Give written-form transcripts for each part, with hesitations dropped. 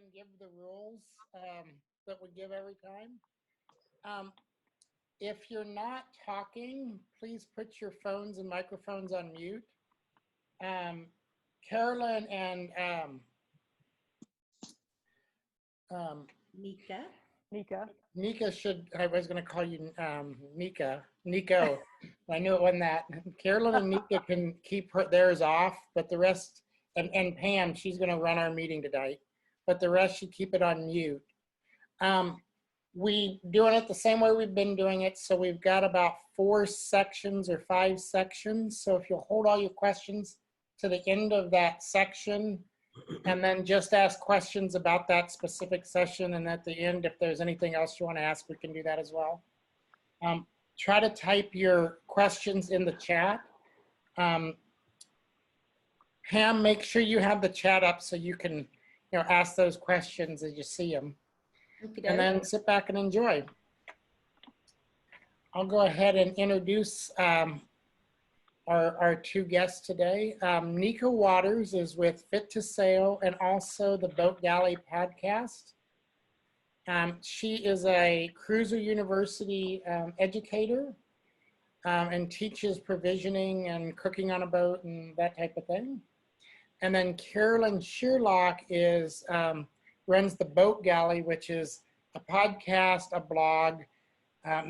and give the rules that we give every time. If you're not talking, please put your phones and microphones on mute. Carolyn and Nika should, I was going to call you Nico. I knew it wasn't that. Carolyn and Nika can keep theirs off, but the rest, and Pam, she's going to run our meeting tonight, but the rest should keep it on mute. We doing it the same way we've been doing it. So we've got about 4 sections or 5 sections. So if you'll hold all your questions to the end of that section, and then just ask questions about that specific session. And at the end, if there's anything else you want to ask, we can do that as well. Try to type your questions in the chat. Pam, make sure you have the chat up so you can ask those questions as you see them. And then sit back and enjoy. I'll go ahead and introduce our 2 guests today. Nika Waters is with Fit to Sail and also the Boat Galley podcast. She is a Cruiser University educator and teaches provisioning and cooking on a boat and that type of thing. And then Carolyn Shearlock is runs the Boat Galley, which is a podcast, a blog.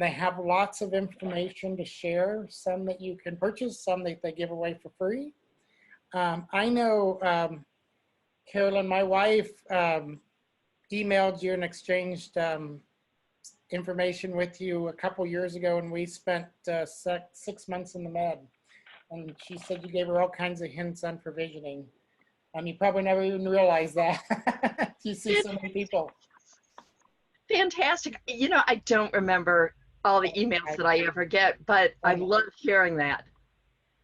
They have lots of information to share, some that you can purchase, some that they give away for free. I know, Carolyn, my wife emailed you and exchanged information with you a couple years ago, and we spent 6 months in the Med. And she said you gave her all kinds of hints on provisioning. You probably never even realized that. You see so many people. Fantastic. I don't remember all the emails that I ever get, but I love hearing that.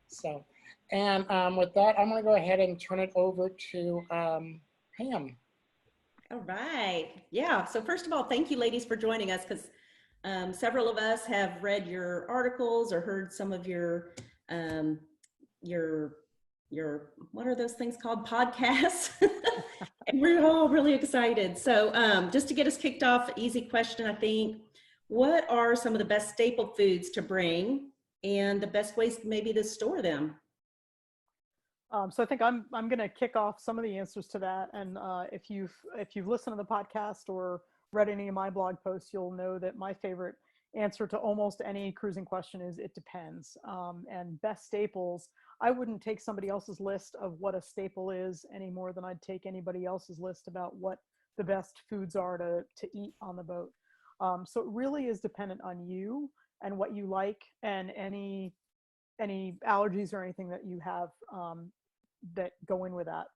So, and with that, I'm going to go ahead and turn it over to Pam. All right. Yeah. So first of all, thank you, ladies, for joining us, because several of us have read your articles or heard some of your what are those things called? Podcasts. And we're all really excited. So just to get us kicked off, easy question, I think. What are some of the best staple foods to bring and the best ways maybe to store them? So I think I'm going to kick off some of the answers to that. And if you've listened to the podcast or read any of my blog posts, you'll know that my favorite answer to almost any cruising question is it depends. And best staples, I wouldn't take somebody else's list of what a staple is any more than I'd take anybody else's list about what the best foods are to eat on the boat. So it really is dependent on you and what you like and any allergies or anything that you have that go in with that.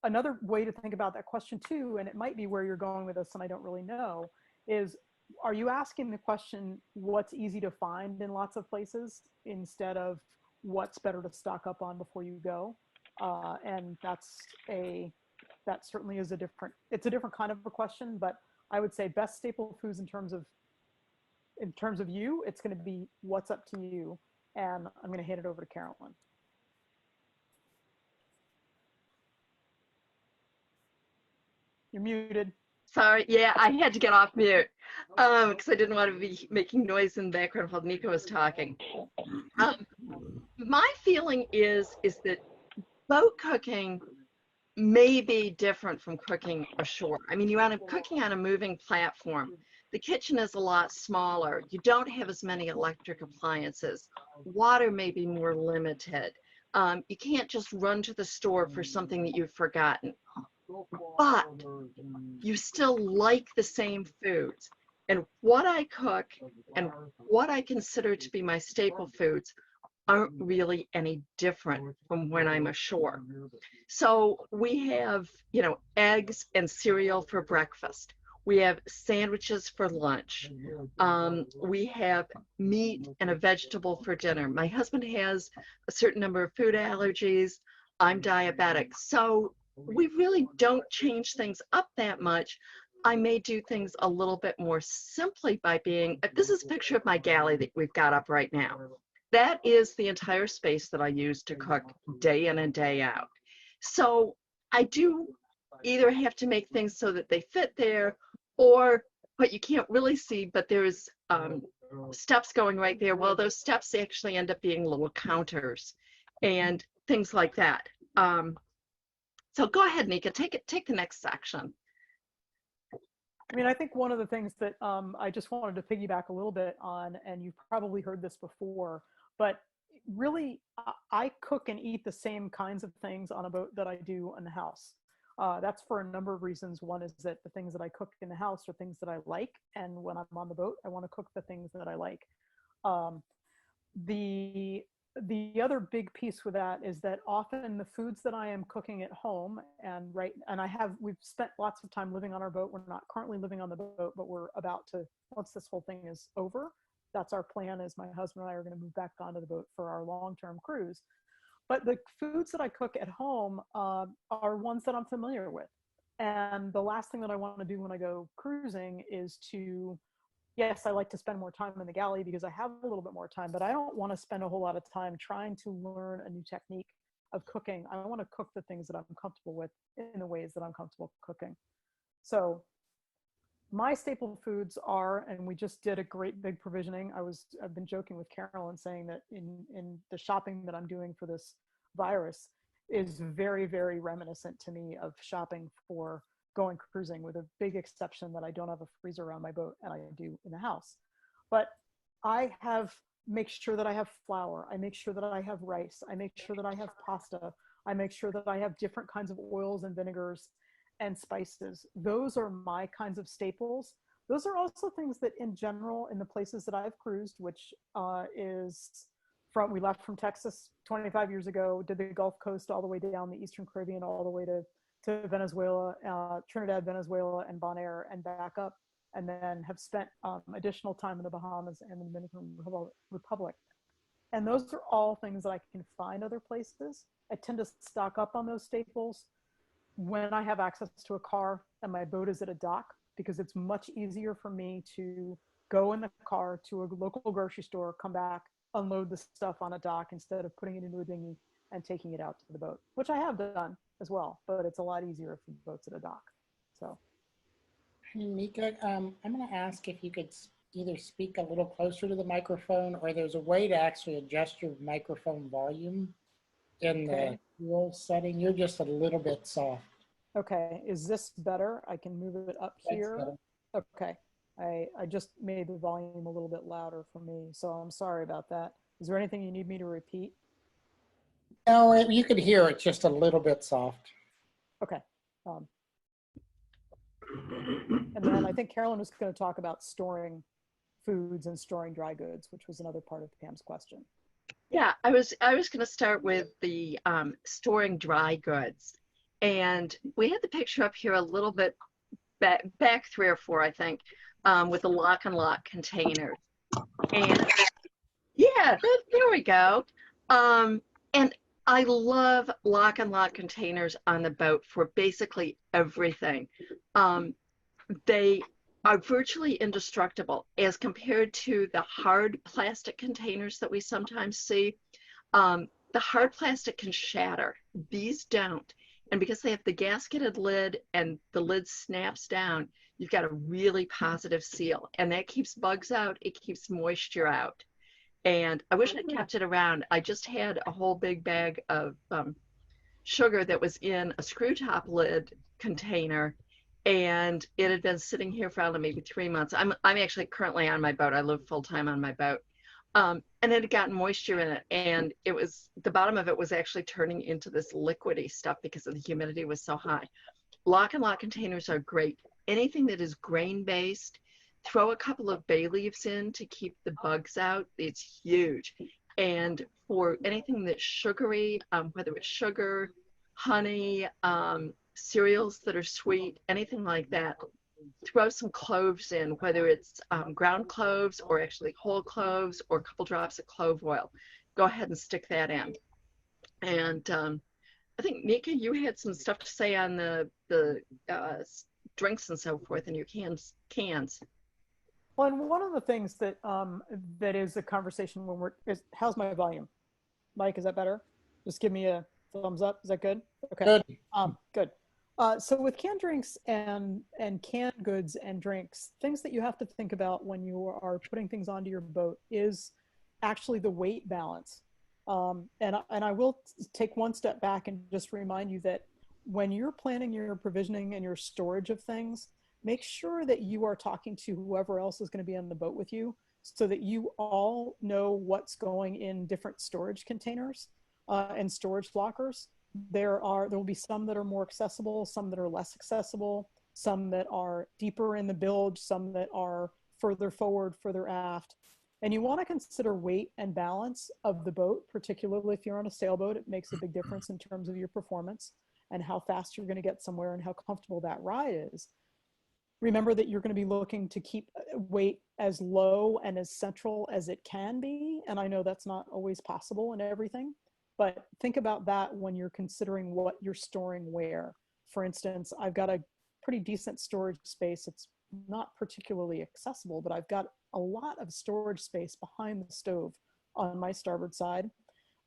Another way to think about that question too, and it might be where you're going with this and I don't really know, is are you asking the question what's easy to find in lots of places instead of what's better to stock up on before you go? And that certainly is it's a different kind of a question, but I would say best staple foods in terms of you, it's going to be what's up to you. And I'm going to hand it over to Carolyn. You're muted. Sorry, yeah, I had to get off mute because I didn't want to be making noise in the background while Nico was talking. My feeling is that boat cooking may be different from cooking ashore. I mean, cooking on a moving platform. The kitchen is a lot smaller. You don't have as many electric appliances. Water may be more limited. You can't just run to the store for something that you've forgotten. But you still like the same foods. And what I cook and what I consider to be my staple foods aren't really any different from when I'm ashore. So we have, eggs and cereal for breakfast. We have sandwiches for lunch. We have meat and a vegetable for dinner. My husband has a certain number of food allergies. I'm diabetic. So we really don't change things up that much. I may do things a little bit more simply by this is a picture of my galley that we've got up right now. That is the entire space that I use to cook day in and day out. So I do either have to make things so that they fit there, or what you can't really see, but there's steps going right there. Well, those steps actually end up being little counters and things like that. So go ahead, Nika, take the next section. I mean, I think one of the things that I just wanted to piggyback a little bit on, and you've probably heard this before, but really, I cook and eat the same kinds of things on a boat that I do in the house. That's for a number of reasons. One is that the things that I cook in the house are things that I like, and when I'm on the boat, I want to cook the things that I like. The other big piece with that is that often the foods that I am cooking at home, and we've spent lots of time living on our boat. We're not currently living on the boat, but we're about to, once this whole thing is over, that's our plan, is my husband and I are going to move back onto the boat for our long-term cruise. But the foods that I cook at home are ones that I'm familiar with. And the last thing that I want to do when I go cruising is to, yes, I like to spend more time in the galley because I have a little bit more time, but I don't want to spend a whole lot of time trying to learn a new technique of cooking. I want to cook the things that I'm comfortable with in the ways that I'm comfortable cooking. So my staple foods are, and we just did a great big provisioning. I've been joking with Carolyn saying that in the shopping that I'm doing for this virus is very, very reminiscent to me of shopping for going cruising, with a big exception that I don't have a freezer around my boat and I do in the house. But I make sure that I have flour. I make sure that I have rice. I make sure that I have pasta. I make sure that I have different kinds of oils and vinegars and spices. Those are my kinds of staples. Those are also things that in general, in the places that I've cruised, which we left from Texas 25 years ago, did the Gulf Coast all the way down the Eastern Caribbean, all the way to Venezuela, Trinidad, Venezuela, and Bonaire, and back up, and then have spent additional time in the Bahamas and the Dominican Republic. And those are all things that I can find other places. I tend to stock up on those staples when I have access to a car and my boat is at a dock, because it's much easier for me to go in the car to a local grocery store, come back, unload the stuff on a dock instead of putting it into a dinghy and taking it out to the boat, which I have done as well, but it's a lot easier if the boat's at a dock. So, Nika, I'm going to ask if you could either speak a little closer to the microphone, or there's a way to actually adjust your microphone volume in the dual setting. You're just a little bit soft. Okay, is this better? I can move it up here. Okay, I just made the volume a little bit louder for me, so I'm sorry about that. Is there anything you need me to repeat? No, you could hear it just a little bit soft. Okay. And then I think Carolyn was going to talk about storing foods and storing dry goods, which was another part of Pam's question. Yeah, I was going to start with the storing dry goods, and we had the picture up here a little bit back 3 or 4, I think, with the lock and lock containers. And yeah, there we go. And I love lock and lock containers on the boat for basically everything. They are virtually indestructible as compared to the hard plastic containers that we sometimes see. The hard plastic can shatter. These don't. And because they have the gasketed lid and the lid snaps down, you've got a really positive seal. And that keeps bugs out. It keeps moisture out. And I wish I'd kept it around. I just had a whole big bag of sugar that was in a screw top lid container, and it had been sitting here for, I don't know, maybe 3 months. I'm actually currently on my boat. I live full time on my boat. And it had gotten moisture in it, and it was, the bottom of it was actually turning into this liquidy stuff because of the humidity was so high. Lock and lock containers are great. Anything that is grain based, throw a couple of bay leaves in to keep the bugs out. It's huge. And for anything that's sugary, whether it's sugar, honey, cereals that are sweet, anything like that, throw some cloves in, whether it's ground cloves or actually whole cloves or a couple drops of clove oil. Go ahead and stick that in. And I think, Nika, you had some stuff to say on the drinks and so forth in your cans. Well, and one of the things that that is a conversation when how's my volume? Mike, is that better? Just give me a thumbs up. Is that good? Okay. Good. Good. So with canned drinks and canned goods and drinks, things that you have to think about when you are putting things onto your boat is actually the weight balance. And I will take one step back and just remind you that when you're planning your provisioning and your storage of things, make sure that you are talking to whoever else is going to be on the boat with you, so that you all know what's going in different storage containers and storage lockers. There will be some that are more accessible, some that are less accessible, some that are deeper in the bilge, some that are further forward, further aft. And you want to consider weight and balance of the boat, particularly if you're on a sailboat. It makes a big difference in terms of your performance and how fast you're going to get somewhere and how comfortable that ride is. Remember that you're going to be looking to keep weight as low and as central as it can be. And I know that's not always possible in everything, but think about that when you're considering what you're storing where. For instance, I've got a pretty decent storage space. It's not particularly accessible, but I've got a lot of storage space behind the stove on my starboard side.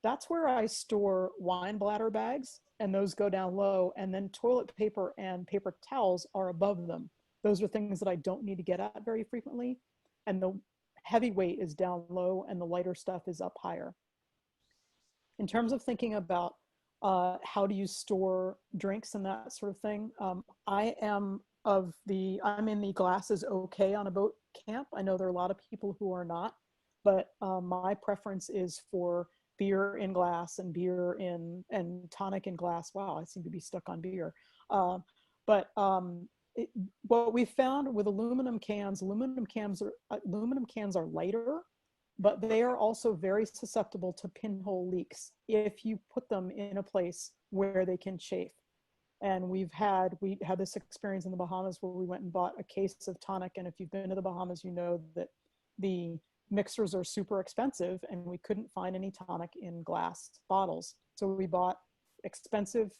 That's where I store wine bladder bags, and those go down low, and then toilet paper and paper towels are above them. Those are things that I don't need to get at very frequently, and the heavy weight is down low and the lighter stuff is up higher. In terms of thinking about how do you store drinks and that sort of thing, I'm in the glass is okay on a boat camp. I know there are a lot of people who are not, but my preference is for beer in glass and and tonic in glass. Wow, I seem to be stuck on beer. What we found with aluminum cans are lighter, but they are also very susceptible to pinhole leaks if you put them in a place where they can chafe. And we had this experience in the Bahamas where we went and bought a case of tonic. And if you've been to the Bahamas, you know that the mixers are super expensive and we couldn't find any tonic in glass bottles. So we bought expensive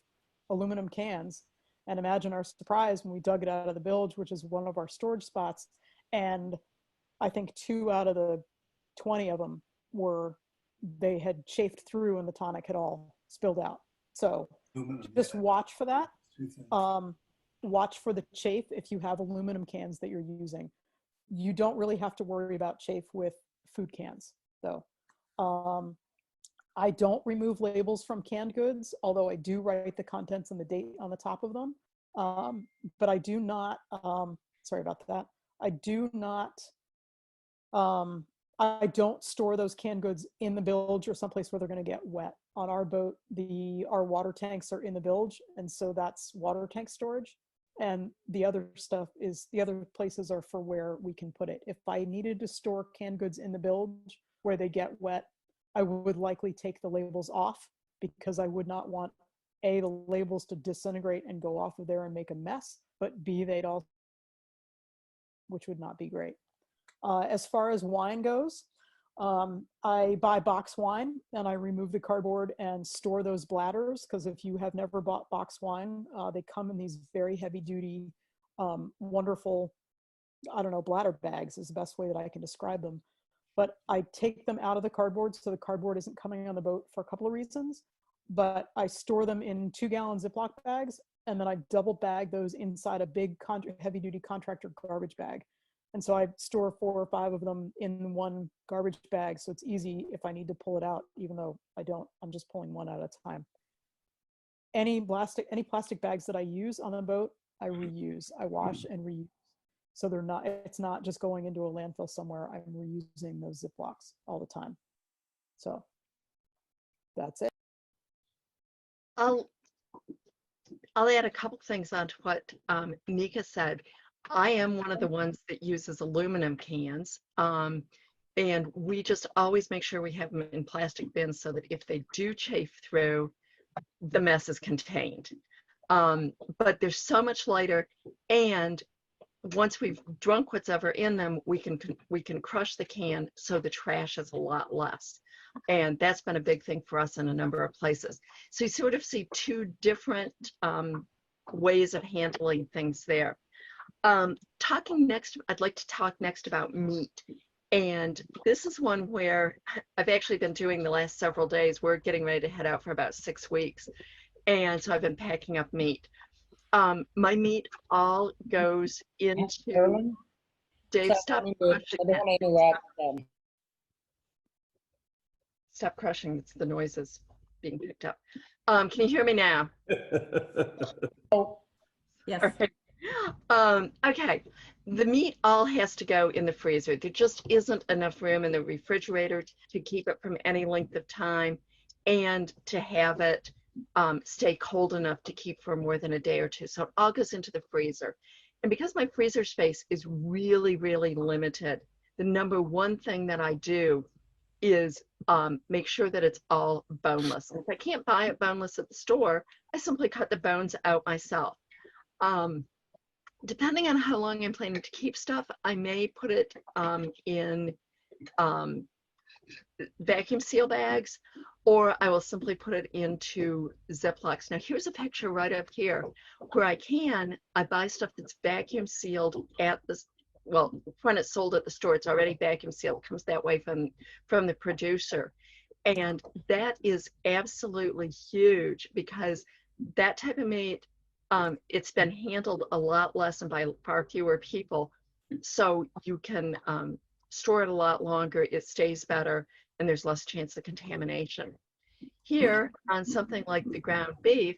aluminum cans, and imagine our surprise when we dug it out of the bilge, which is one of our storage spots. And I think 2 out of the 20 of them they had chafed through and the tonic had all spilled out. So just watch for that. Watch for the chafe if you have aluminum cans that you're using. You don't really have to worry about chafe with food cans, though. I don't remove labels from canned goods, although I do write the contents and the date on the top of them. But I do not, sorry about that. I don't store those canned goods in the bilge or someplace where they're going to get wet. On our boat, our water tanks are in the bilge, and so that's water tank storage. And the other places are for where we can put it. If I needed to store canned goods in the bilge where they get wet, I would likely take the labels off, because I would not want A, the labels to disintegrate and go off of there and make a mess, but B, which would not be great. As far as wine goes, I buy box wine and I remove the cardboard and store those bladders, because if you have never bought box wine, they come in these very heavy duty, wonderful, bladder bags is the best way that I can describe them. But I take them out of the cardboard, so the cardboard isn't coming on the boat for a couple of reasons. But I store them in 2-gallon Ziploc bags, and then I double bag those inside a big heavy duty contractor garbage bag. And so I store 4 or 5 of them in one garbage bag, so it's easy if I need to pull it out, even though I don't, I'm just pulling one at a time. Any plastic bags that I use on the boat, I reuse. I wash and reuse. So it's not just going into a landfill somewhere. I'm reusing those Ziplocs all the time. So that's it. I'll add a couple things on to what Nika said. I am one of the ones that uses aluminum cans, and we just always make sure we have them in plastic bins so that if they do chafe through, the mess is contained. But they're so much lighter, and once we've drunk what's ever in them, we can crush the can, so the trash is a lot less. And that's been a big thing for us in a number of places. So you sort of see 2 different ways of handling things there. I'd like to talk next about meat. And this is one where I've actually been doing the last several days. We're getting ready to head out for about 6 weeks. And so I've been packing up meat. My meat all goes into, Carolyn? Dave, So stop I crushing don't that. want to interrupt. Stop crushing, it's the noises being picked up. Can you hear me now? Oh, Yes. Okay. Okay. The meat all has to go in the freezer. There just isn't enough room in the refrigerator to keep it from any length of time and to have it stay cold enough to keep for more than a day or two. So it all goes into the freezer. And because my freezer space is really, really limited, the number one thing that I do is make sure that it's all boneless. And if I can't buy it boneless at the store, I simply cut the bones out myself. Depending on how long I'm planning to keep stuff, I may put it in vacuum seal bags, or I will simply put it into Ziplocs. Now here's a picture right up here where I buy stuff that's vacuum sealed at the, well, when it's sold at the store, it's already vacuum sealed, it comes that way from the producer. And that is absolutely huge because that type of meat, it's been handled a lot less and by far fewer people. So you can store it a lot longer, it stays better, and there's less chance of contamination. Here, on something like the ground beef,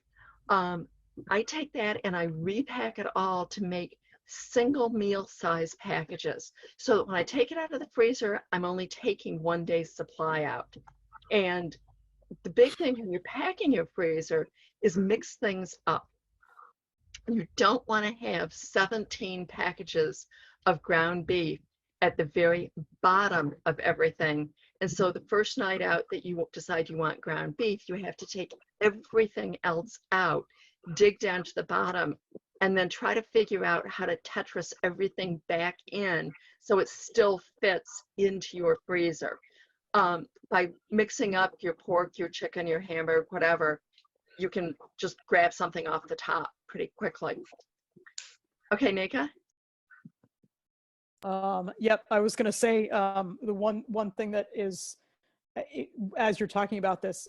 I take that and I repack it all to make single meal size packages. So that when I take it out of the freezer, I'm only taking 1 day's supply out. And the big thing when you're packing your freezer is mix things up. You don't want to have 17 packages of ground beef at the very bottom of everything. And so the first night out that you decide you want ground beef, you have to take everything else out, dig down to the bottom, and then try to figure out how to Tetris everything back in so it still fits into your freezer. By mixing up your pork, your chicken, your hamburger, whatever, you can just grab something off the top pretty quickly. Okay, Nika? Yep, I was going to say the one thing that is, as you're talking about this,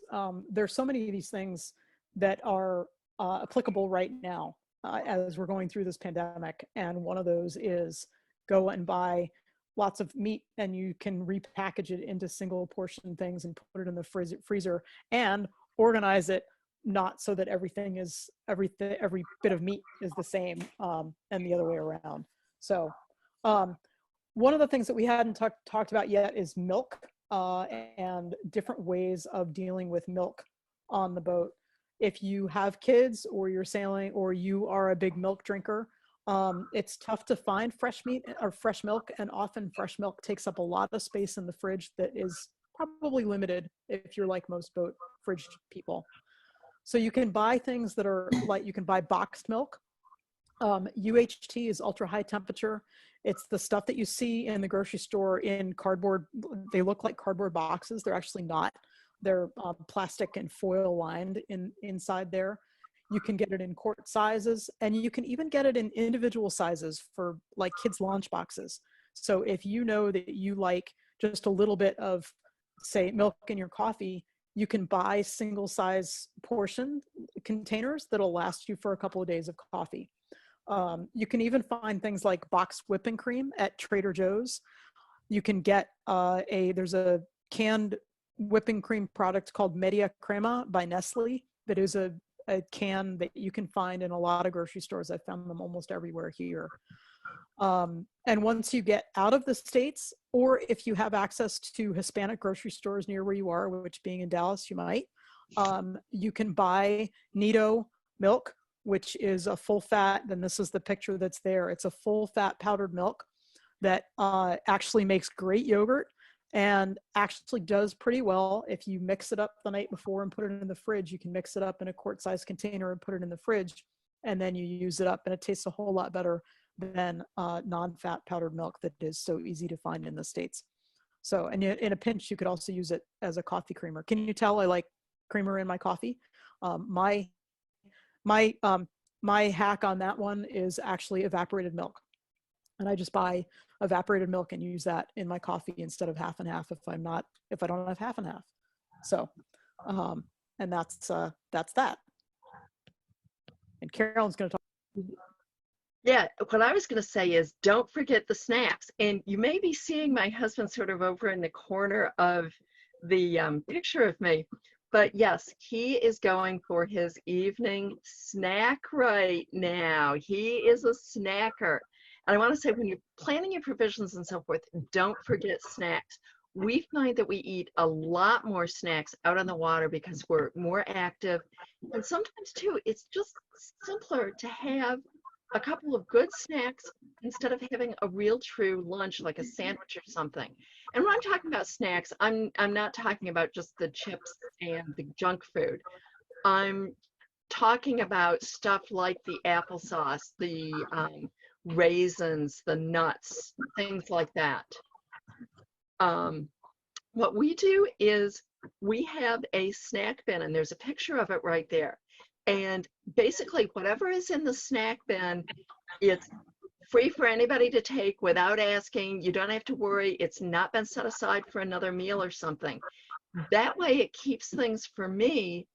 there's so many of these things that are applicable right now as we're going through this pandemic. And one of those is go and buy lots of meat and you can repackage it into single portion things and put it in the freezer and organize it not so that every bit of meat is the same and the other way around. So one of the things that we hadn't talked about yet is milk and different ways of dealing with milk on the boat. If you have kids or you're sailing or you are a big milk drinker, it's tough to find fresh meat or fresh milk, and often fresh milk takes up a lot of space in the fridge that is probably limited if you're like most boat fridge people. So you can buy things that are like, you can buy boxed milk. UHT is ultra high temperature. It's the stuff that you see in the grocery store in cardboard. They look like cardboard boxes. They're actually not. They're plastic and foil lined inside there. You can get it in quart sizes, and you can even get it in individual sizes for like kids' lunch boxes. So if you know that you like just a little bit of, say, milk in your coffee, you can buy single size portion containers that'll last you for a couple of days of coffee. You can even find things like boxed whipping cream at Trader Joe's. You can get there's a canned whipping cream product called Media Crema by Nestle that is a can that you can find in a lot of grocery stores. I've found them almost everywhere here. And once you get out of the States, or if you have access to Hispanic grocery stores near where you are, which being in Dallas, you might, you can buy Nido milk, which is a full fat, and this is the picture that's there. It's a full fat powdered milk that actually makes great yogurt and actually does pretty well. If you mix it up the night before and put it in the fridge, you can mix it up in a quart-sized container and put it in the fridge, and then you use it up, and it tastes a whole lot better than non-fat powdered milk that is so easy to find in the States. So, and in a pinch, you could also use it as a coffee creamer. Can you tell I like creamer in my coffee? My hack on that one is actually evaporated milk. And I just buy evaporated milk and use that in my coffee instead of half and half if I don't have half and half. So, and that's that. And Carolyn's going to talk. Yeah, what I was going to say is don't forget the snacks. And you may be seeing my husband sort of over in the corner of the picture of me. But yes, he is going for his evening snack right now. He is a snacker. And I want to say, when you're planning your provisions and so forth, don't forget snacks. We find that we eat a lot more snacks out on the water because we're more active. And sometimes, too, it's just simpler to have a couple of good snacks instead of having a real true lunch like a sandwich or something. And when I'm talking about snacks, I'm not talking about just the chips and the junk food. I'm talking about stuff like the applesauce, the raisins, the nuts, things like that. What we do is we have a snack bin, and there's a picture of it right there. And basically, whatever is in the snack bin, it's free for anybody to take without asking. You don't have to worry. It's not been set aside for another meal or something. That way, it keeps things for me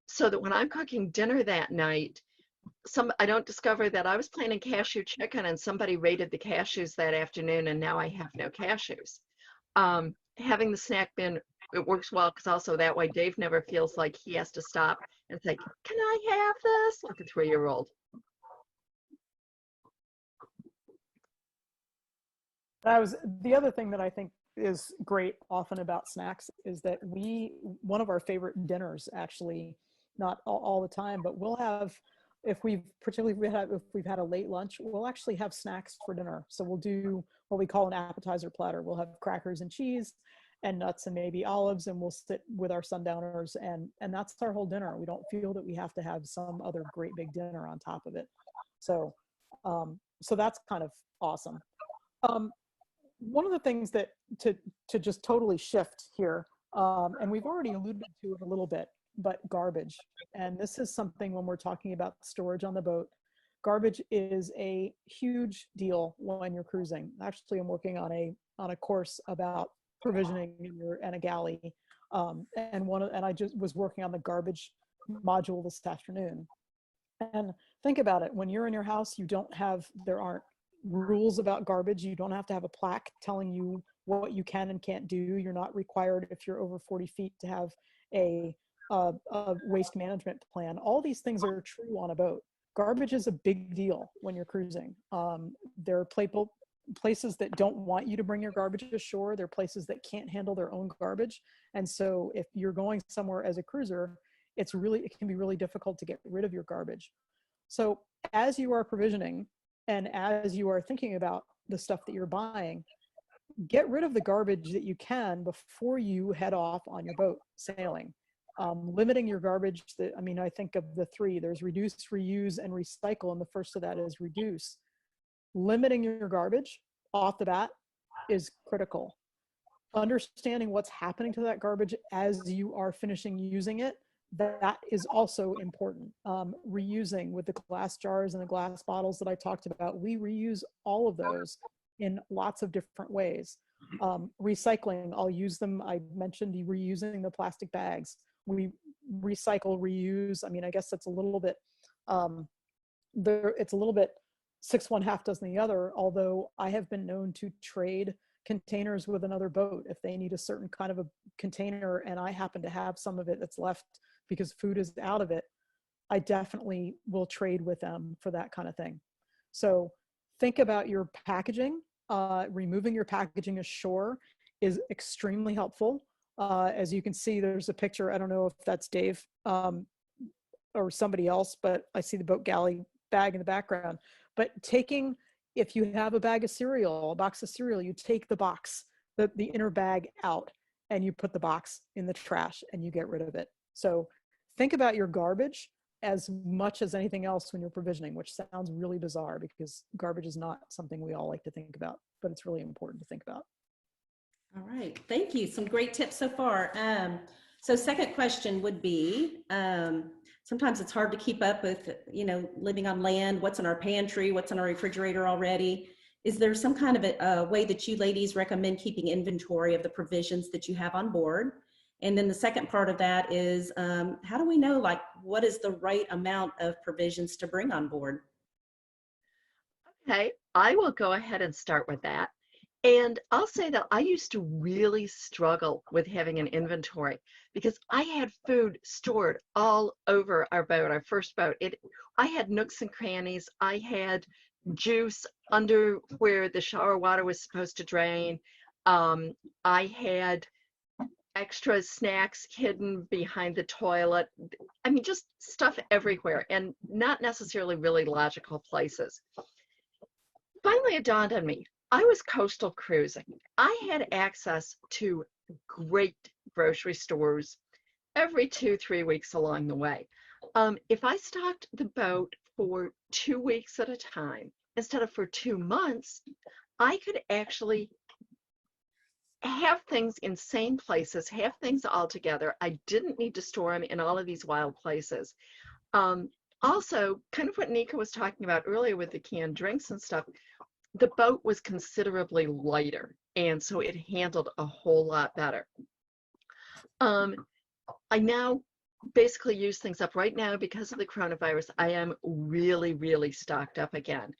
so that when I'm cooking dinner that night, I don't discover that I was planning cashew chicken and somebody raided the cashews that afternoon and now I have no cashews. Having the snack bin, it works well because also that way Dave never feels like he has to stop and say, "Can I have this?" like a 3-year-old. The other thing that I think is great often about snacks is that one of our favorite dinners, actually, not all the time, but we'll have, if we've had a late lunch, we'll actually have snacks for dinner. So we'll do what we call an appetizer platter. We'll have crackers and cheese and nuts and maybe olives, and we'll sit with our sundowners, and that's our whole dinner. We don't feel that we have to have some other great big dinner on top of it. So so that's kind of awesome. One of the things that to just totally shift here, and we've already alluded to it a little bit, but garbage. And this is something when we're talking about storage on the boat. Garbage is a huge deal when you're cruising. Actually, I'm working on a course about provisioning in a galley, and I just was working on the garbage module this afternoon. And think about it: when you're in your house, there aren't rules about garbage. You don't have to have a plaque telling you what you can and can't do. You're not required, if you're over 40 feet, to have a waste management plan. All these things are true on a boat. Garbage is a big deal when you're cruising. There are places that don't want you to bring your garbage ashore. There are places that can't handle their own garbage. And so if you're going somewhere as a cruiser, it can be really difficult to get rid of your garbage. So as you are provisioning and as you are thinking about the stuff that you're buying, get rid of the garbage that you can before you head off on your boat sailing. Limiting your garbage, I think of the three: there's reduce, reuse, and recycle, and the first of that is reduce. Limiting your garbage off the bat is critical. Understanding what's happening to that garbage as you are finishing using it, that is also important. Reusing with the glass jars and the glass bottles that I talked about, we reuse all of those in lots of different ways. Recycling, I'll use them. I mentioned reusing the plastic bags. We recycle, reuse. I guess that's a little bit, it's a little bit 6 1 half dozen the other, although I have been known to trade containers with another boat. If they need a certain kind of a container and I happen to have some of it that's left because food is out of it, I definitely will trade with them for that kind of thing. So think about your packaging. Removing your packaging ashore is extremely helpful. As you can see, there's a picture. I don't know if that's Dave or somebody else, but I see the boat galley bag in the background. But if you have a bag of cereal, a box of cereal, you take the box, the inner bag out, and you put the box in the trash and you get rid of it. So think about your garbage as much as anything else when you're provisioning, which sounds really bizarre because garbage is not something we all like to think about, but it's really important to think about. All right, thank you. Some great tips so far. So second question would be, sometimes it's hard to keep up with, living on land, what's in our pantry, what's in our refrigerator already. Is there some kind of a way that you ladies recommend keeping inventory of the provisions that you have on board? And then the second part of that is, how do we know, what is the right amount of provisions to bring on board? Okay, I will go ahead and start with that. And I'll say that I used to really struggle with having an inventory because I had food stored all over our boat, our first boat. I had nooks and crannies. I had juice under where the shower water was supposed to drain. I had extra snacks hidden behind the toilet. I mean, just stuff everywhere and not necessarily really logical places. Finally, it dawned on me. I was coastal cruising. I had access to great grocery stores every 2, 3 weeks along the way. If I stocked the boat for 2 weeks at a time instead of for 2 months, I could actually have things in same places, have things all together. I didn't need to store them in all of these wild places. Also, kind of what Nika was talking about earlier with the canned drinks and stuff, the boat was considerably lighter, and so it handled a whole lot better. I now basically use things up right now because of the coronavirus. I am really, really stocked up again.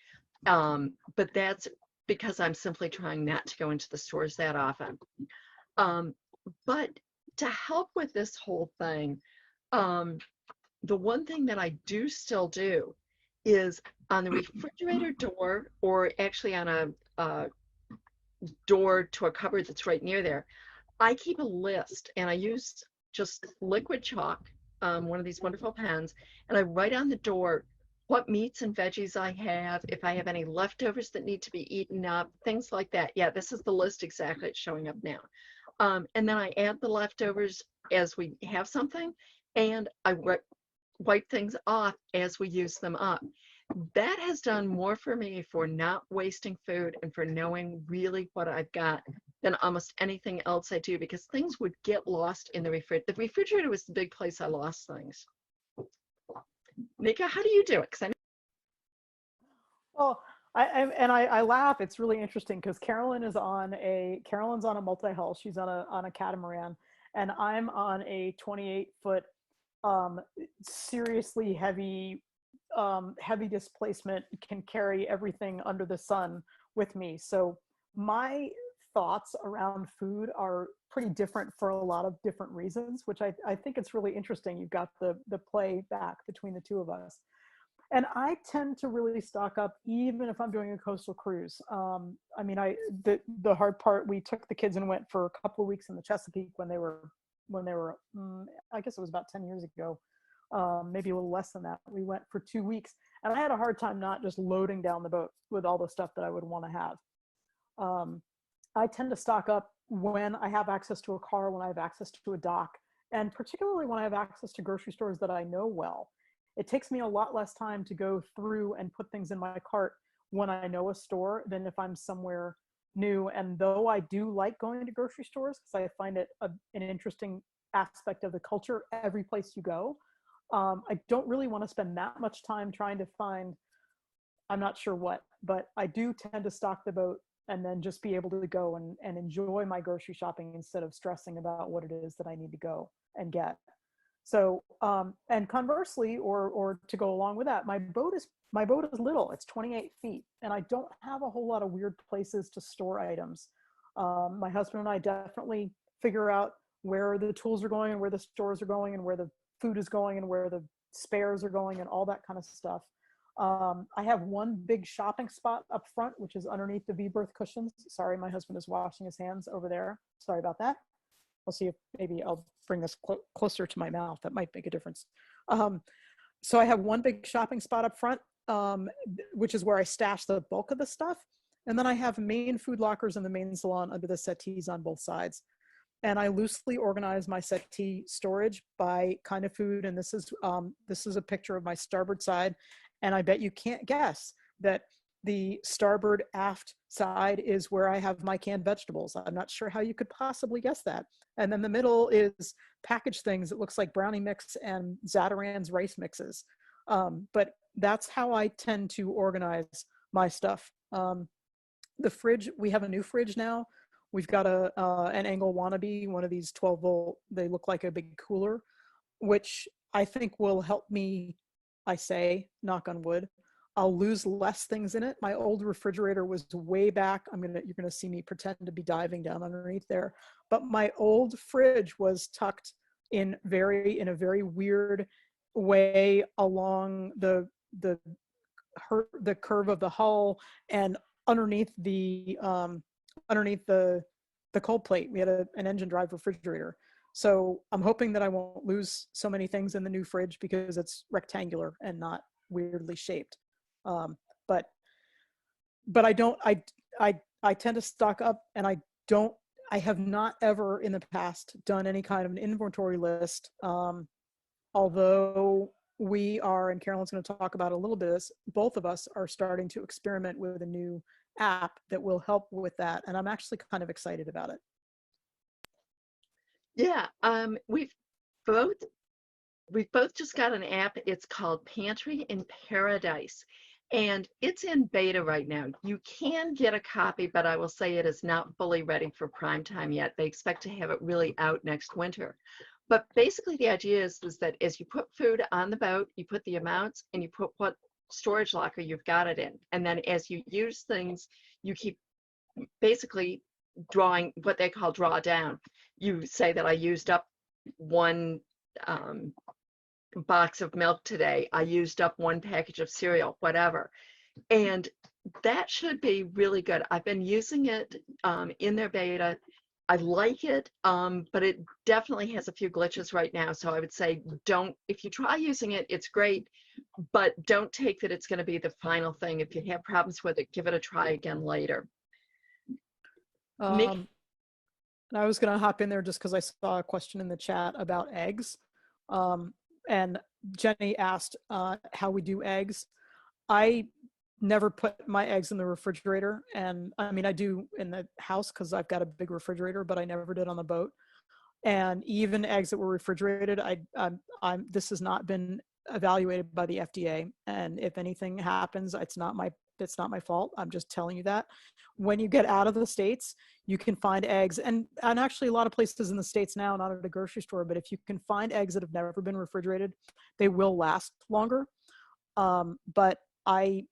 But that's because I'm simply trying not to go into the stores that often. But to help with this whole thing, the one thing that I do still do is on the refrigerator door, or actually on a door to a cupboard that's right near there, I keep a list, and I use just liquid chalk, one of these wonderful pens, and I write on the door what meats and veggies I have, if I have any leftovers that need to be eaten up, things like that. Yeah, this is the list exactly. It's showing up now. And then I add the leftovers as we have something, and I wipe things off as we use them up. That has done more for me for not wasting food and for knowing really what I've got than almost anything else I do, because things would get lost in the refrigerator. The refrigerator was the big place I lost things. Nika, how do you do it? Because Well, I laugh. It's really interesting because Carolyn's on a multi-hull. She's on a catamaran, and I'm on a 28-foot seriously heavy displacement, can carry everything under the sun with me. So my thoughts around food are pretty different for a lot of different reasons, which I think it's really interesting. You've got the play back between the two of us. And I tend to really stock up even if I'm doing a coastal cruise. I mean, the hard part, we took the kids and went for a couple of weeks in the Chesapeake when they were I guess it was about 10 years ago, maybe a little less than that. We went for 2 weeks, and I had a hard time not just loading down the boat with all the stuff that I would want to have. I tend to stock up when I have access to a car, when I have access to a dock, and particularly when I have access to grocery stores that I know well. It takes me a lot less time to go through and put things in my cart when I know a store than if I'm somewhere new. And though I do like going to grocery stores because I find it an interesting aspect of the culture every place you go, I don't really want to spend that much time trying to find, I'm not sure what, but I do tend to stock the boat and then just be able to go and enjoy my grocery shopping instead of stressing about what it is that I need to go and get. So, and conversely, or to go along with that, my boat is little. It's 28 feet, and I don't have a whole lot of weird places to store items. My husband and I definitely figure out where the tools are going and where the stores are going and where the food is going and where the spares are going and all that kind of stuff. I have one big shopping spot up front, which is underneath the V-berth cushions. Sorry, my husband is washing his hands over there. Sorry about that. I'll see if maybe I'll bring this closer to my mouth. That might make a difference. So I have one big shopping spot up front, which is where I stash the bulk of the stuff. And then I have main food lockers in the main salon under the settees on both sides. And I loosely organize my settee storage by kind of food. And this is a picture of my starboard side. And I bet you can't guess that the starboard aft side is where I have my canned vegetables. I'm not sure how you could possibly guess that. And then the middle is packaged things. It looks like brownie mix and Zatarain's rice mixes. But that's how I tend to organize my stuff. The fridge, we have a new fridge now. We've got an Engel Wannabe, one of these 12-volt, they look like a big cooler, which I think will help me, I say, knock on wood, I'll lose less things in it. My old refrigerator was way back. You're gonna see me pretend to be diving down underneath there. But my old fridge was tucked in a very weird way along the curve of the hull and underneath the cold plate. We had an engine drive refrigerator. So I'm hoping that I won't lose so many things in the new fridge because it's rectangular and not weirdly shaped. Um, but I don't, I tend to stock up, and I have not ever in the past done any kind of an inventory list. Although we are, and Carolyn's going to talk about a little bit of this, both of us are starting to experiment with a new app that will help with that. And I'm actually kind of excited about it. Yeah, both we've both just got an app. It's called Pantry in Paradise, and it's in beta right now. You can get a copy, but I will say it is not fully ready for prime time yet. They expect to have it really out next winter. But basically the idea is that as you put food on the boat, you put the amounts and you put what storage locker you've got it in. And then as you use things, you keep basically drawing what they call draw down. You say that I used up one box of milk today, I used up one package of cereal, whatever. And that should be really good. I've been using it in their beta. I like it, but it definitely has a few glitches right now. So I would say if you try using it, it's great, but don't take that it's going to be the final thing. If you have problems with it, give it a try again later. Nick? I was going to hop in there just because I saw a question in the chat about eggs. And Jenny asked how we do eggs. I never put my eggs in the refrigerator. And I mean, I do in the house because I've got a big refrigerator, but I never did on the boat. And even eggs that were refrigerated, this has not been evaluated by the FDA. And if anything happens, it's not my fault. I'm just telling you that. When you get out of the States, you can find eggs, and actually a lot of places in the States now, not at a grocery store, but if you can find eggs that have never been refrigerated, they will last longer. But I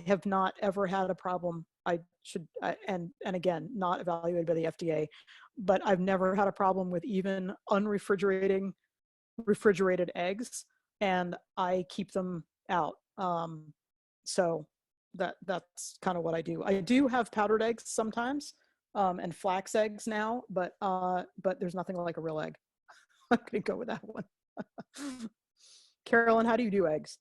have not ever had a problem. And again, not evaluated by the FDA, but I've never had a problem with even refrigerated eggs, and I keep them out. So that's kind of what I do. I do have powdered eggs sometimes, and flax eggs now, but there's nothing like a real egg. I'm gonna go with that one. Carolyn, how do you do eggs?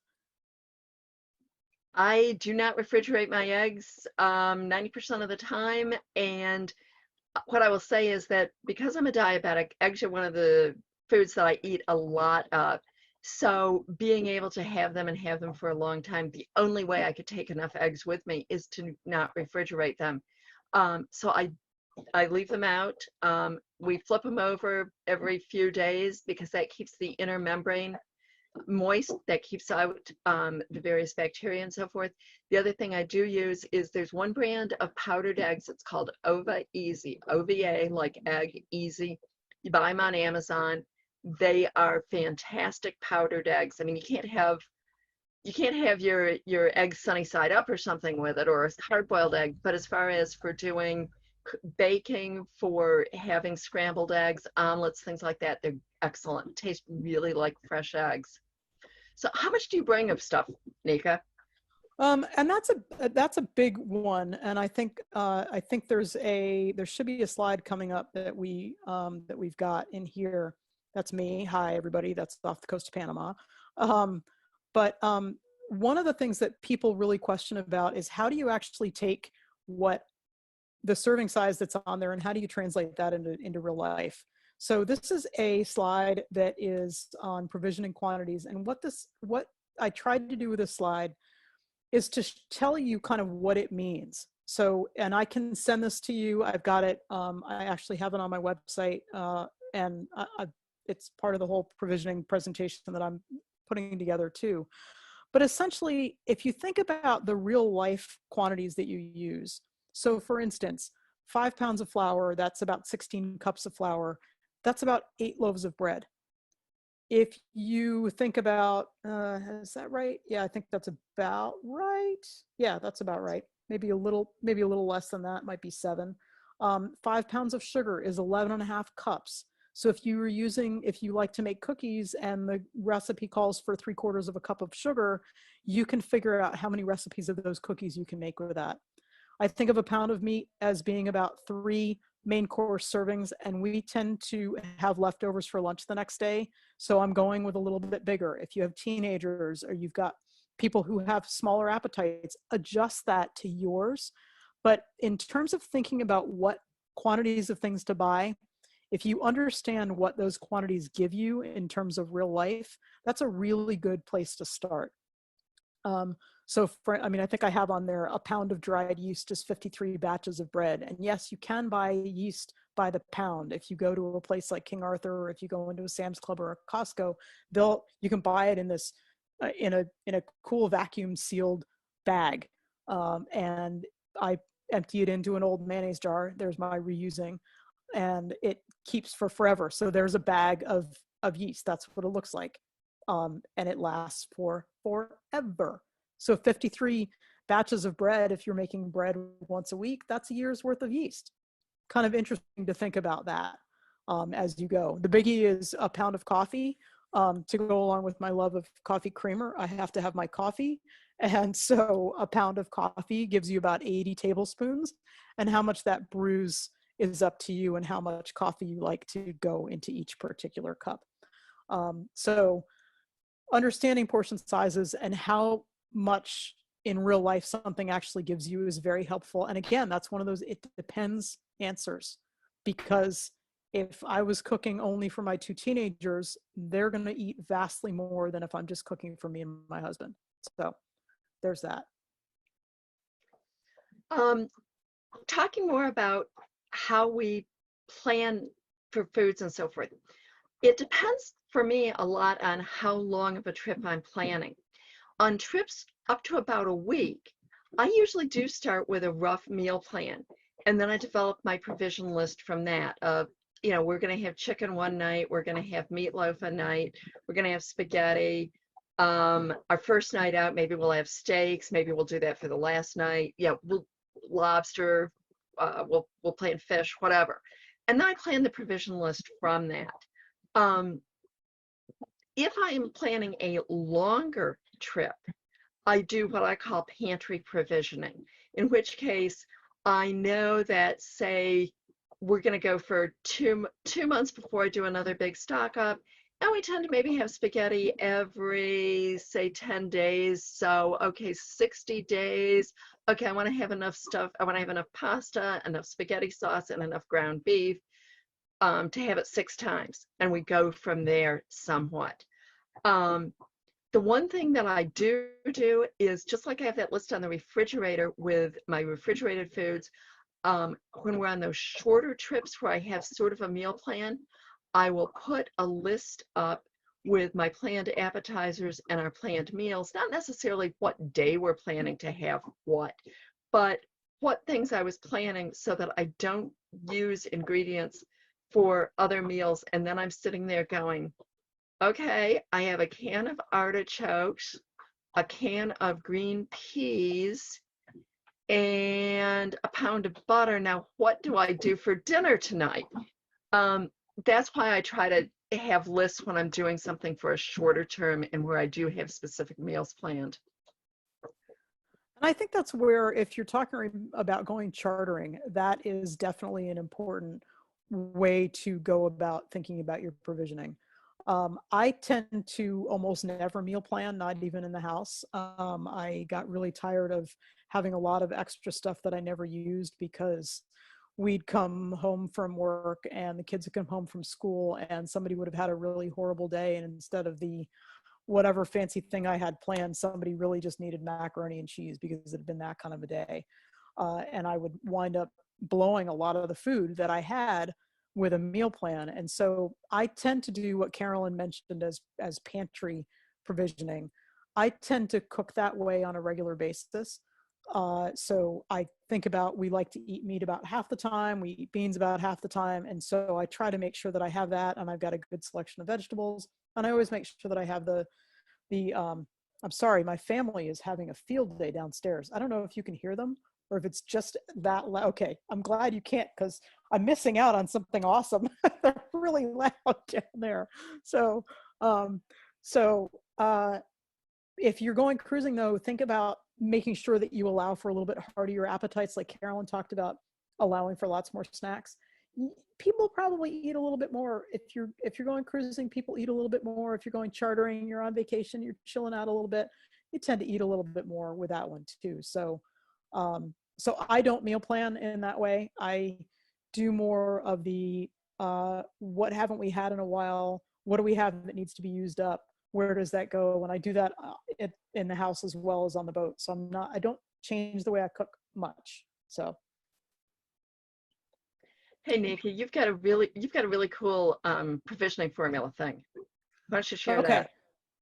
I do not refrigerate my eggs 90% of the time. And what I will say is that because I'm a diabetic, eggs are one of the foods that I eat a lot of. So being able to have them and have them for a long time, the only way I could take enough eggs with me is to not refrigerate them. So I leave them out. We flip them over every few days because that keeps the inner membrane moist, that keeps out the various bacteria and so forth. The other thing I do use is there's one brand of powdered eggs. It's called Ova Easy, OVA, like egg, easy. You buy them on Amazon. They are fantastic powdered eggs. I mean, you can't have your eggs sunny side up or something with it, or a hard-boiled egg. But as far as for doing baking, for having scrambled eggs, omelets, things like that, they're excellent. Taste really like fresh eggs. So how much do you bring of stuff, Nika? And that's a big one. And I think there should be a slide coming up that we've got in here. That's me. Hi, everybody. That's off the coast of Panama. But one of the things that people really question about is how do you actually take what the serving size that's on there and how do you translate that into real life? So this is a slide that is on provision and quantities. And what I tried to do with this slide is to tell you kind of what it means. So, and I can send this to you. I've got it. I actually have it on my website, and it's part of the whole provisioning presentation that I'm putting together too. But essentially, if you think about the real life quantities that you use, so for instance, 5 pounds of flour, that's about 16 cups of flour. That's about 8 loaves of bread. if you think about, is that right? Yeah, I think that's about right. Yeah, that's about right. Maybe a little less than that, might be 7. 5 pounds of sugar is 11 and a half cups. So if you like to make cookies and the recipe calls for 3/4 of a cup of sugar, you can figure out how many recipes of those cookies you can make with that. I think of a pound of meat as being about 3 main course servings, and we tend to have leftovers for lunch the next day. So I'm going with a little bit bigger. If you have teenagers or you've got people who have smaller appetites, adjust that to yours. But in terms of thinking about what quantities of things to buy, if you understand what those quantities give you in terms of real life, that's a really good place to start. I think I have on there a pound of dried yeast is 53 batches of bread. And yes, you can buy yeast by the pound. If you go to a place like King Arthur, or if you go into a Sam's Club or a Costco, you can buy it in this in a cool vacuum sealed bag. And I empty it into an old mayonnaise jar. There's my reusing, and it keeps for forever. So there's a bag of yeast. That's what it looks like. And it lasts for forever. So 53 batches of bread, if you're making bread once a week, that's a year's worth of yeast. Kind of interesting to think about that as you go. The biggie is a pound of coffee. To go along with my love of coffee creamer, I have to have my coffee. And so a pound of coffee gives you about 80 tablespoons. And how much that brews is up to you and how much coffee you like to go into each particular cup. So understanding portion sizes and how much in real life something actually gives you is very helpful. And again, that's one of those it depends answers, because if I was cooking only for my 2 teenagers, they're going to eat vastly more than if I'm just cooking for me and my husband. So there's that. Talking more about how we plan for foods and so forth. It depends for me a lot on how long of a trip I'm planning. On trips up to about a week, I usually do start with a rough meal plan, and then I develop my provision list from that. We're going to have chicken one night, we're going to have meatloaf a night, we're going to have spaghetti. Our first night out, maybe we'll have steaks, maybe we'll do that for the last night. We'll lobster, we'll plan fish, whatever. And then I plan the provision list from that. If I am planning a longer trip, I do what I call pantry provisioning, in which case I know that, say, we're going to go for two months before I do another big stock up, and we tend to maybe have spaghetti every, say, 10 days. So, okay, 60 days. Okay, I want to have enough stuff. I want to have enough pasta, enough spaghetti sauce, and enough ground beef to have it 6 times. And we go from there somewhat. The one thing that I do is, just like I have that list on the refrigerator with my refrigerated foods, when we're on those shorter trips where I have sort of a meal plan, I will put a list up with my planned appetizers and our planned meals, not necessarily what day we're planning to have what, but what things I was planning, so that I don't use ingredients for other meals. And then I'm sitting there going, okay, I have a can of artichokes, a can of green peas, and a pound of butter. Now, what do I do for dinner tonight? That's why I try to have lists when I'm doing something for a shorter term and where I do have specific meals planned. And I think that's where, if you're talking about going chartering, that is definitely an important way to go about thinking about your provisioning. I tend to almost never meal plan, not even in the house. I got really tired of having a lot of extra stuff that I never used, because we'd come home from work and the kids would come home from school and somebody would have had a really horrible day. And instead of the whatever fancy thing I had planned, somebody really just needed macaroni and cheese because it had been that kind of a day. And I would wind up blowing a lot of the food that I had with a meal plan. And so I tend to do what Carolyn mentioned as pantry provisioning. I tend to cook that way on a regular basis. So I think about, we like to eat meat about half the time, we eat beans about half the time. And so I try to make sure that I have that, and I've got a good selection of vegetables. And I always make sure that I have I'm sorry, my family is having a field day downstairs. I don't know if you can hear them or if it's just that loud. Okay, I'm glad you can't, because I'm missing out on something awesome. They're really loud down there. So, um, so if you're going cruising though, think about making sure that you allow for a little bit heartier appetites, like Carolyn talked about, allowing for lots more snacks. People probably eat a little bit more if you're going cruising. People eat a little bit more. If you're going chartering, you're on vacation, you're chilling out a little bit, you tend to eat a little bit more with that one too. So so I don't meal plan in that way. I do more of the what haven't we had in a while, what do we have that needs to be used up, where does that go? And I do that in the house as well as on the boat. So I don't change the way I cook much. So Hey, Nikki, you've got a really cool provisioning formula thing. Why don't you share okay. that?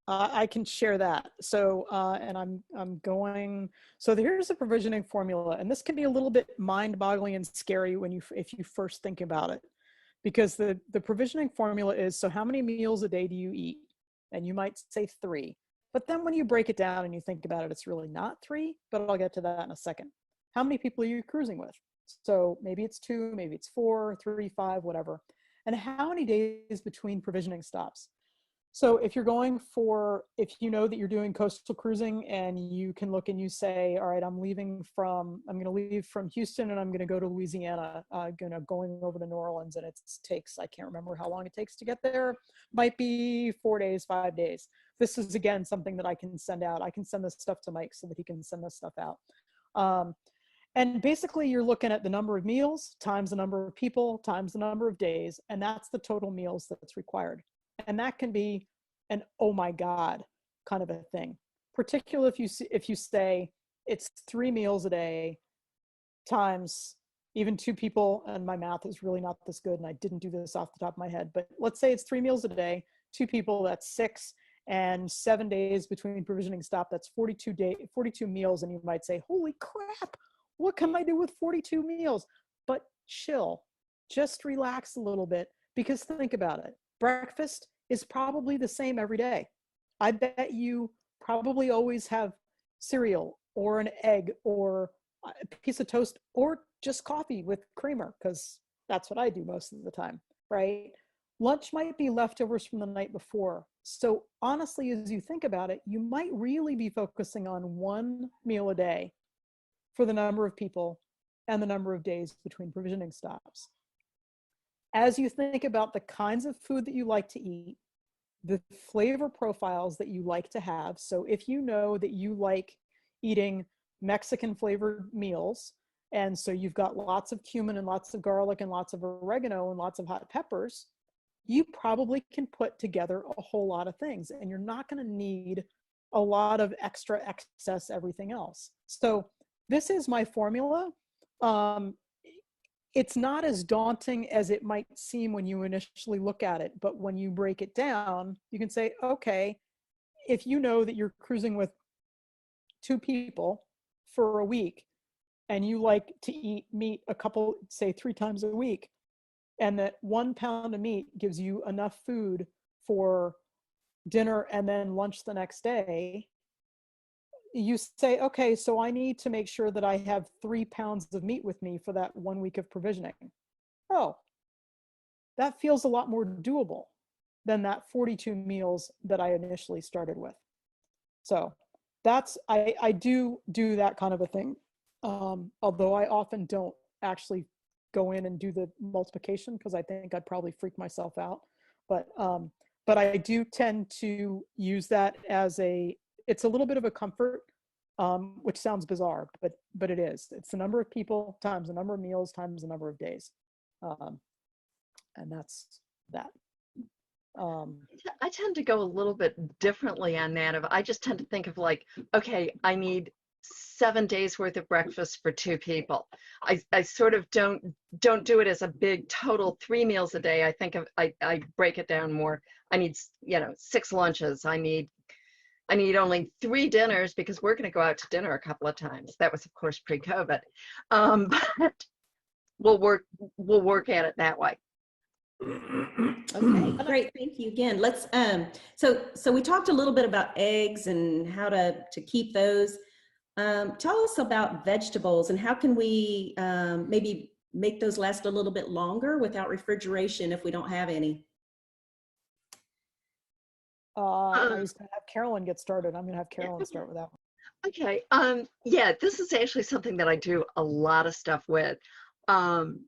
I can share that. So, and so here's a provisioning formula, and this can be a little bit mind-boggling and scary if you first think about it, because the provisioning formula is, so how many meals a day do you eat? And you might say 3, but then when you break it down and you think about it, it's really not 3, but I'll get to that in a second. How many people are you cruising with? So maybe it's 2, maybe it's 4, 3, 5, whatever. And how many days between provisioning stops? So if you know that you're doing coastal cruising, and you can look and you say, all right, I'm going to leave from Houston and I'm going to go to Louisiana, going over to New Orleans, and I can't remember how long it takes to get there. Might be 4 days, 5 days. This is, again, something that I can send out. I can send this stuff to Mike so that he can send this stuff out. And basically you're looking at the number of meals times the number of people times the number of days, and that's the total meals that's required. And that can be an oh my God kind of a thing, particularly if you say it's 3 meals a day times even 2 people, and my math is really not this good and I didn't do this off the top of my head, but let's say it's 3 meals a day, 2 people, that's 6, and 7 days between provisioning stop, that's 42 meals. And you might say, holy crap, what can I do with 42 meals? But chill, just relax a little bit, because think about it. Breakfast is probably the same every day. I bet you probably always have cereal or an egg or a piece of toast or just coffee with creamer, because that's what I do most of the time, right? Lunch might be leftovers from the night before. So honestly, as you think about it, you might really be focusing on 1 meal a day for the number of people and the number of days between provisioning stops. As you think about the kinds of food that you like to eat, the flavor profiles that you like to have. So if you know that you like eating Mexican flavored meals, and so you've got lots of cumin and lots of garlic and lots of oregano and lots of hot peppers, you probably can put together a whole lot of things, and you're not going to need a lot of extra excess everything else. So this is my formula. It's not as daunting as it might seem when you initially look at it, but when you break it down, you can say, okay, if you know that you're cruising with 2 people for a week and you like to eat meat say 3 times a week, and that 1 pound of meat gives you enough food for dinner and then lunch the next day, you say, okay, so I need to make sure that I have 3 pounds of meat with me for that 1 week of provisioning. Oh, that feels a lot more doable than that 42 meals that I initially started with. So I do that kind of a thing. Although I often don't actually go in and do the multiplication, because I think I'd probably freak myself out. But I do tend to use that as it's a little bit of a comfort, which sounds bizarre, but it is. It's the number of people times the number of meals times the number of days. And that's that. I tend to go a little bit differently on that. I just tend to think of like, okay, I need 7 days worth of breakfast for 2 people. I sort of don't do it as a big total 3 meals a day. I think I break it down more. I need 6 lunches. I need only 3 dinners, because we're going to go out to dinner a couple of times. That was, of course, pre-COVID. But we'll work at it that way. Okay, great. Thank you again. Let's so we talked a little bit about eggs and how to keep those. Tell us about vegetables and how can we maybe make those last a little bit longer without refrigeration if we don't have any? I was going to have Carolyn get started. I'm going to have Carolyn start with that one. Okay. Yeah, this is actually something that I do a lot of stuff with. Um,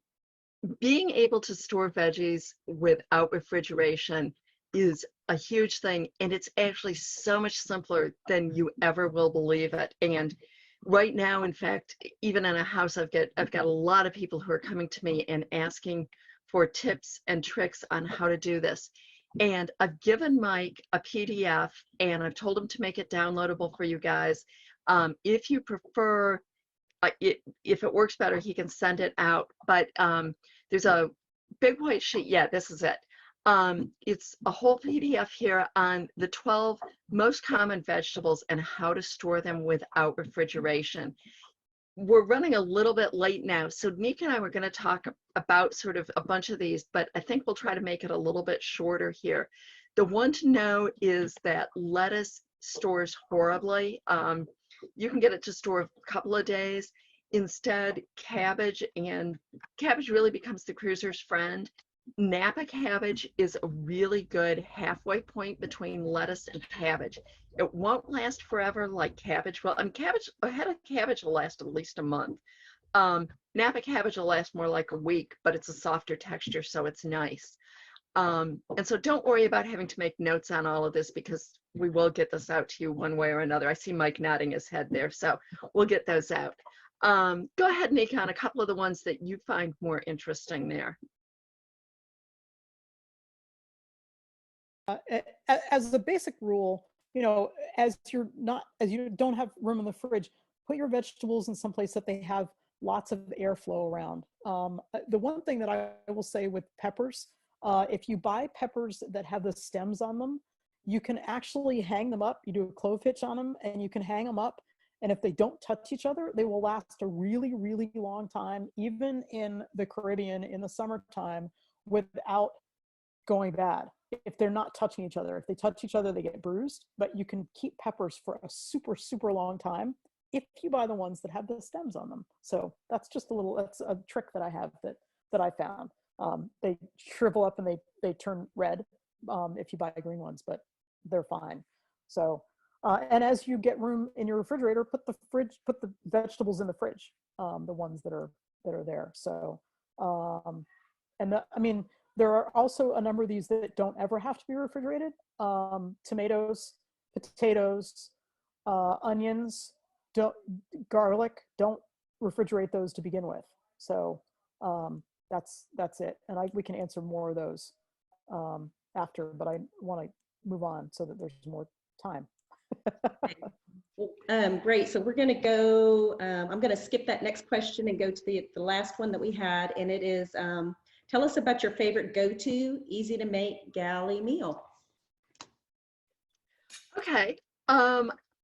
Being able to store veggies without refrigeration is a huge thing, and it's actually so much simpler than you ever will believe it. And right now, in fact, even in a house, I've got a lot of people who are coming to me and asking for tips and tricks on how to do this. And I've given Mike a PDF, and I've told him to make it downloadable for you guys. If you prefer, if it works better, he can send it out. But there's a big white sheet. Yeah, this is it. It's a whole PDF here on the 12 most common vegetables and how to store them without refrigeration. We're running a little bit late now, so Nick and I were going to talk about sort of a bunch of these, but I think we'll try to make it a little bit shorter here. The one to know is that lettuce stores horribly. You can get it to store a couple of days. Instead, cabbage really becomes the cruiser's friend. Napa cabbage is a really good halfway point between lettuce and cabbage. It won't last forever like cabbage will. A head of cabbage will last at least a month. Napa cabbage will last more like a week, but it's a softer texture, so it's nice. And so don't worry about having to make notes on all of this because we will get this out to you one way or another. I see Mike nodding his head there, so we'll get those out. Go ahead, Nika, on a couple of the ones that you find more interesting there. As a basic rule, as you don't have room in the fridge, put your vegetables in some place that they have lots of airflow around. The one thing that I will say with peppers, if you buy peppers that have the stems on them, you can actually hang them up. You do a clove hitch on them and you can hang them up. And if they don't touch each other, they will last a really, really long time, even in the Caribbean in the summertime, without going bad. If they're not touching each other, if they touch each other, they get bruised, but you can keep peppers for a super, super long time if you buy the ones that have the stems on them. So that's a trick that I have that I found. They shrivel up and they turn red if you buy green ones, but they're fine. So, and as you get room in your refrigerator, put the vegetables in the fridge, the ones that are there. So, there are also a number of these that don't ever have to be refrigerated. Tomatoes, potatoes, onions, garlic, don't refrigerate those to begin with. So that's it. And we can answer more of those after, but I want to move on so that there's more time. Great. So we're going to go, I'm going to skip that next question and go to the last one that we had. And it is, tell us about your favorite go-to, easy to make galley meal. Okay.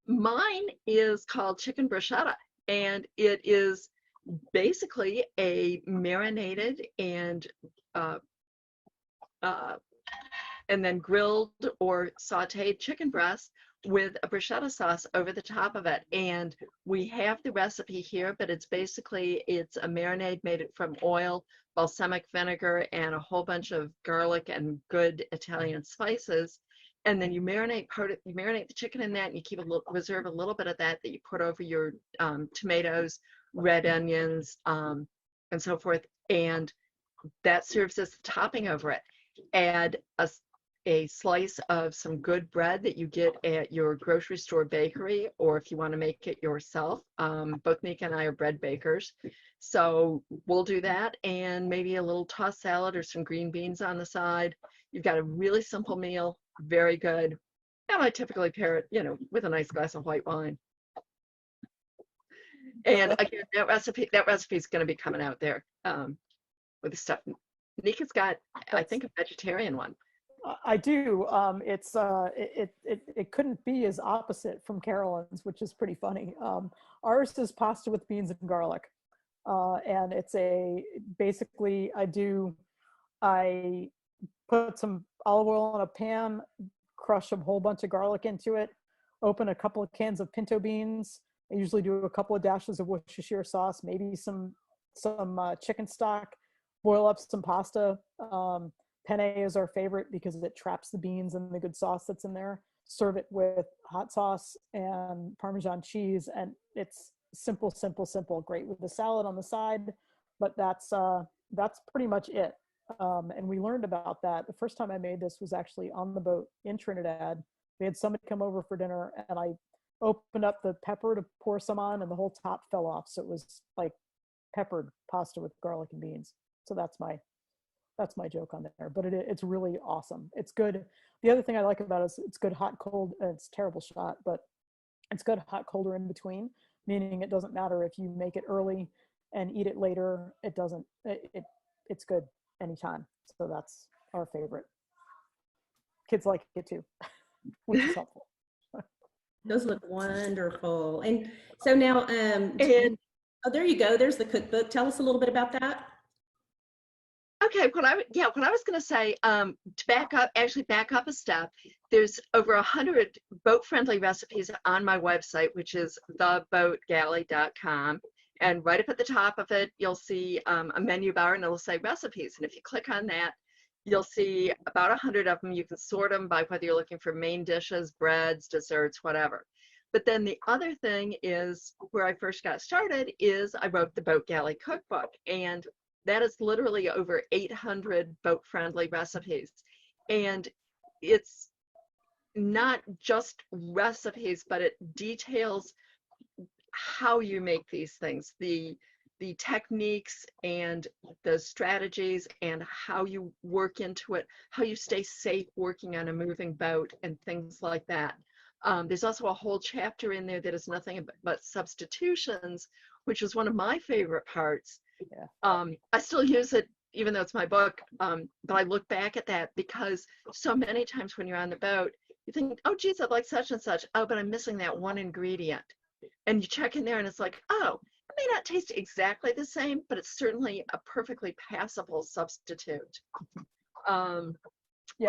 Mine is called chicken bruschetta, and it is basically a marinated and then grilled or sauteed chicken breast with a bruschetta sauce over the top of it. And we have the recipe here, but it's a marinade made from oil, balsamic vinegar, and a whole bunch of garlic and good Italian spices. And then you marinate the chicken in that, and you reserve a little bit of that you put over your tomatoes, red onions, and so forth. And that serves as the topping over it. Add a slice of some good bread that you get at your grocery store bakery, or if you want to make it yourself. Both Nika and I are bread bakers. So we'll do that, and maybe a little tossed salad or some green beans on the side. You've got a really simple meal, very good. And I typically pair it, with a nice glass of white wine. And again, that recipe is going to be coming out there with the stuff. Nika's got, I think, a vegetarian one. I do. It couldn't be as opposite from Carolyn's, which is pretty funny. Ours is pasta with beans and garlic, and basically I do I put some olive oil in a pan, crush a whole bunch of garlic into it, open a couple of cans of pinto beans. I usually do a couple of dashes of Worcestershire sauce, maybe some chicken stock, boil up some pasta. Penne is our favorite because it traps the beans and the good sauce that's in there. Serve it with hot sauce and Parmesan cheese, and it's simple, simple, simple. Great with the salad on the side, but that's pretty much it. And we learned about that. The first time I made this was actually on the boat in Trinidad. We had somebody come over for dinner, and I opened up the pepper to pour some on, and the whole top fell off. So it was like peppered pasta with garlic and beans. So that's my joke on there. But it's really awesome. It's good. The other thing I like about it is it's good hot, cold. It's a terrible shot, but it's good hot, cold, or in between, meaning it doesn't matter if you make it early and eat it later. It's good anytime. So that's our favorite. Kids like it too, which is helpful. Those look wonderful. And so now, And oh, there you go. There's the cookbook. Tell us a little bit about that. okay, what I was going to say, to back up a step, there's over 100 boat-friendly recipes on my website, which is theboatgalley.com. And right up at the top of it, you'll see a menu bar, and it'll say recipes. And if you click on that, you'll see about 100 of them. You can sort them by whether you're looking for main dishes, breads, desserts, whatever. But then the other thing is, where I first got started is I wrote the Boat Galley Cookbook, and that is literally over 800 boat-friendly recipes. And it's not just recipes, but it details how you make these things, the techniques and the strategies, and how you work into it, how you stay safe working on a moving boat and things like that. There's also a whole chapter in there that is nothing but substitutions, which is one of my favorite parts. Yeah. I still use it, even though it's my book, but I look back at that because so many times when you're on the boat, you think, oh, geez, I'd like such and such. Oh, but I'm missing that one ingredient. And you check in there and it's like, oh, it may not taste exactly the same, but it's certainly a perfectly passable substitute. Yeah,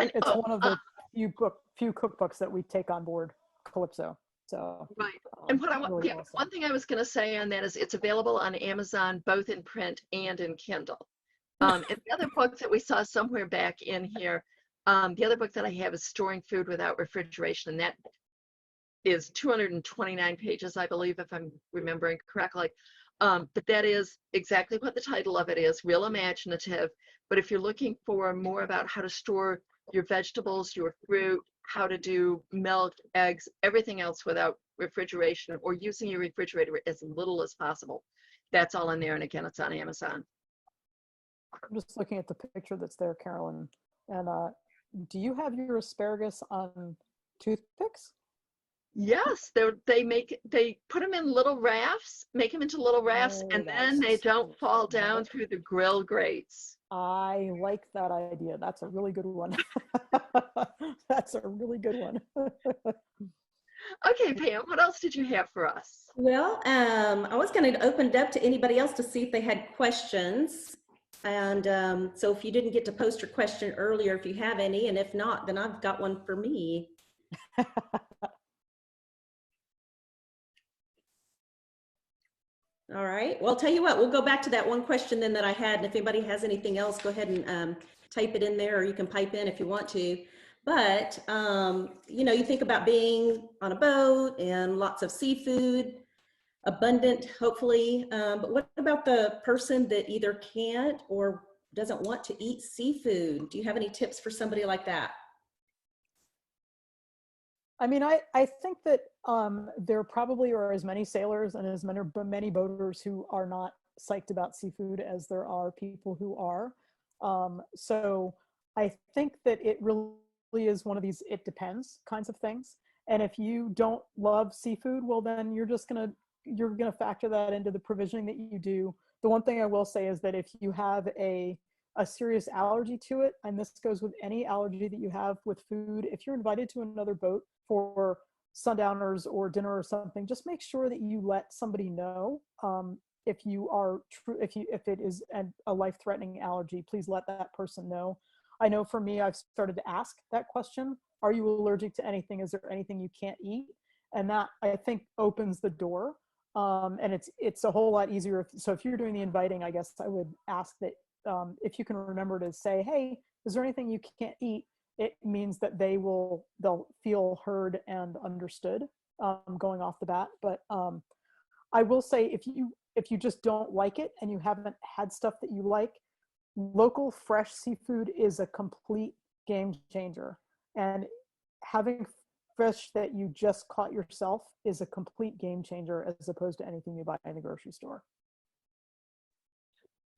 and, it's one of the few cookbooks that we take on board Calypso. So right. And what really awesome. one thing I was going to say on that is it's available on Amazon, both in print and in Kindle. And the other book that we saw somewhere back in here, the other book that I have is Storing Food Without Refrigeration, and that is 229 pages, I believe, if I'm remembering correctly. But that is exactly what the title of it is, real imaginative. But if you're looking for more about how to store your vegetables, your fruit, how to do milk, eggs, everything else without refrigeration, or using your refrigerator as little as possible, that's all in there. And again, it's on Amazon. I'm just looking at the picture that's there, Carolyn. And do you have your asparagus on toothpicks? Yes, they put them in little rafts, make them into little rafts, Oh, and then they that's don't so fall smart. down through the grill grates. I like that idea. That's a really good one. That's a really good one. Okay, Pam, what else did you have for us? Well, I was going to open it up to anybody else to see if they had questions. And so if you didn't get to post your question earlier, if you have any, and if not, then I've got one for me. All right. Well, I'll tell you what, we'll go back to that one question then that I had. And if anybody has anything else, go ahead and type it in there, or you can pipe in if you want to. But, you know, you think about being on a boat and lots of seafood, abundant, hopefully. But what about the person that either can't or doesn't want to eat seafood? Do you have any tips for somebody like that? I mean, I think that there probably are as many sailors and as many boaters who are not psyched about seafood as there are people who are. So I think that it really is one of these it depends kinds of things. And if you don't love seafood, well, then you're gonna factor that into the provisioning that you do. The one thing I will say is that if you have a serious allergy to it, and this goes with any allergy that you have with food, if you're invited to another boat for sundowners or dinner or something, just make sure that you let somebody know. if you are true, if it is a life-threatening allergy, please let that person know. I know for me, I've started to ask that question: are you allergic to anything? Is there anything you can't eat? And that, I think, opens the door. And it's a whole lot easier. So if you're doing the inviting, I guess I would ask that if you can remember to say, hey, is there anything you can't eat? It means that they'll feel heard and understood going off the bat. But I will say, if you just don't like it and you haven't had stuff that you like, local fresh seafood is a complete game changer. And having fish that you just caught yourself is a complete game changer as opposed to anything you buy in the grocery store.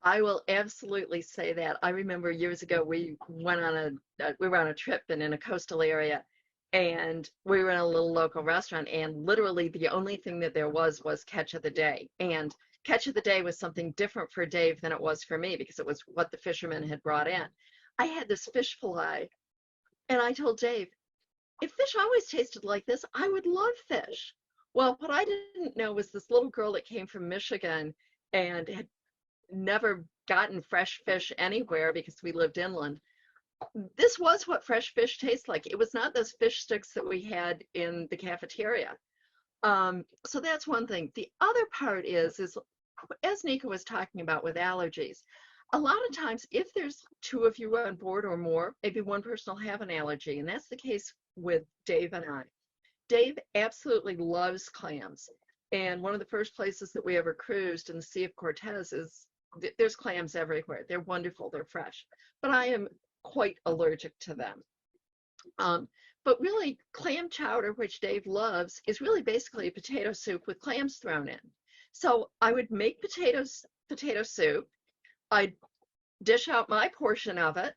I will absolutely say that. I remember years ago we were on a trip and in a coastal area, and we were in a little local restaurant, and literally the only thing that there was catch of the day. And catch of the day was something different for Dave than it was for me, because it was what the fishermen had brought in. I had this fish fillet, and I told Dave, if fish always tasted like this, I would love fish. Well, what I didn't know was this little girl that came from Michigan and had never gotten fresh fish anywhere because we lived inland. This was what fresh fish tastes like. It was not those fish sticks that we had in the cafeteria. So that's one thing. The other part is as Nika was talking about with allergies, a lot of times if there's two of you on board or more, maybe one person will have an allergy, and that's the case with Dave and I. Dave absolutely loves clams, and one of the first places that we ever cruised in the Sea of Cortez is there's clams everywhere. They're wonderful, they're fresh, but I am quite allergic to them. But really, clam chowder, which Dave loves, is really basically a potato soup with clams thrown in. So I would make potato soup, I'd dish out my portion of it,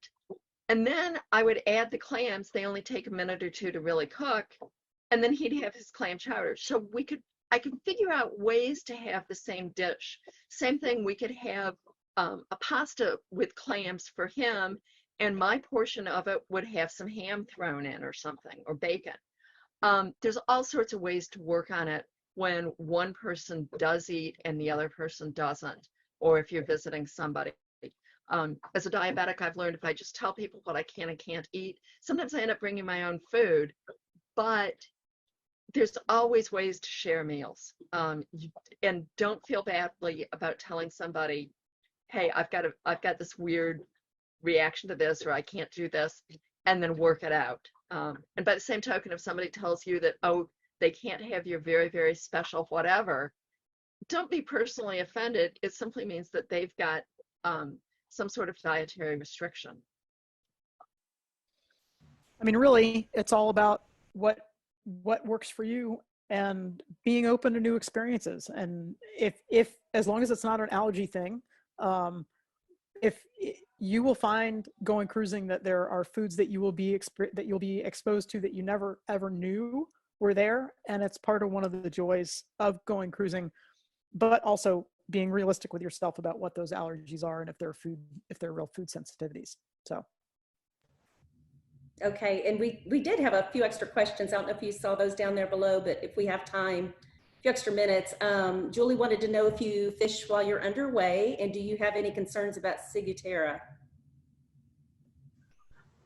and then I would add the clams. They only take a minute or two to really cook, and then he'd have his clam chowder. So I could figure out ways to have the same dish. Same thing, we could have a pasta with clams for him, and my portion of it would have some ham thrown in or something, or bacon. There's all sorts of ways to work on it when one person does eat and the other person doesn't, or if you're visiting somebody. As a diabetic, I've learned if I just tell people what I can and can't eat, sometimes I end up bringing my own food, but there's always ways to share meals. And don't feel badly about telling somebody, hey, I've got this weird reaction to this, or I can't do this, and then work it out. And by the same token, if somebody tells you that, oh, they can't have your very, very special whatever, don't be personally offended. It simply means that they've got some sort of dietary restriction. I mean, really, it's all about what works for you and being open to new experiences. And if as long as it's not an allergy thing, if you will find going cruising that there are foods that you'll be exposed to that you never ever knew were there, and it's part of one of the joys of going cruising, but also being realistic with yourself about what those allergies are and if they're real food sensitivities. So. Okay, and we did have a few extra questions. I don't know if you saw those down there below, but if we have time, a few extra minutes. Julie wanted to know if you fish while you're underway, and do you have any concerns about Ciguatera?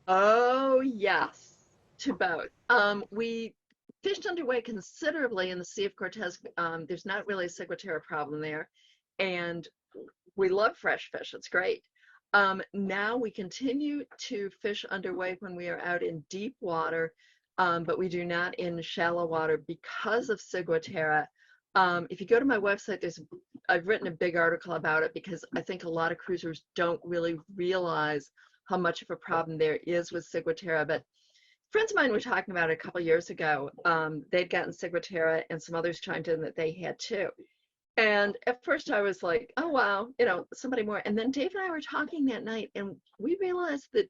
Oh, yes, to both. We fished underway considerably in the Sea of Cortez. There's not really a Ciguatera problem there, and we love fresh fish. It's great. Now we continue to fish underway when we are out in deep water, but we do not in shallow water because of Ciguatera. If you go to my website, I've written a big article about it because I think a lot of cruisers don't really realize how much of a problem there is with Ciguatera. But friends of mine were talking about it a couple years ago. They'd gotten Ciguatera, and some others chimed in that they had too. And at first I was like, oh, wow, somebody more. And then Dave and I were talking that night, and we realized that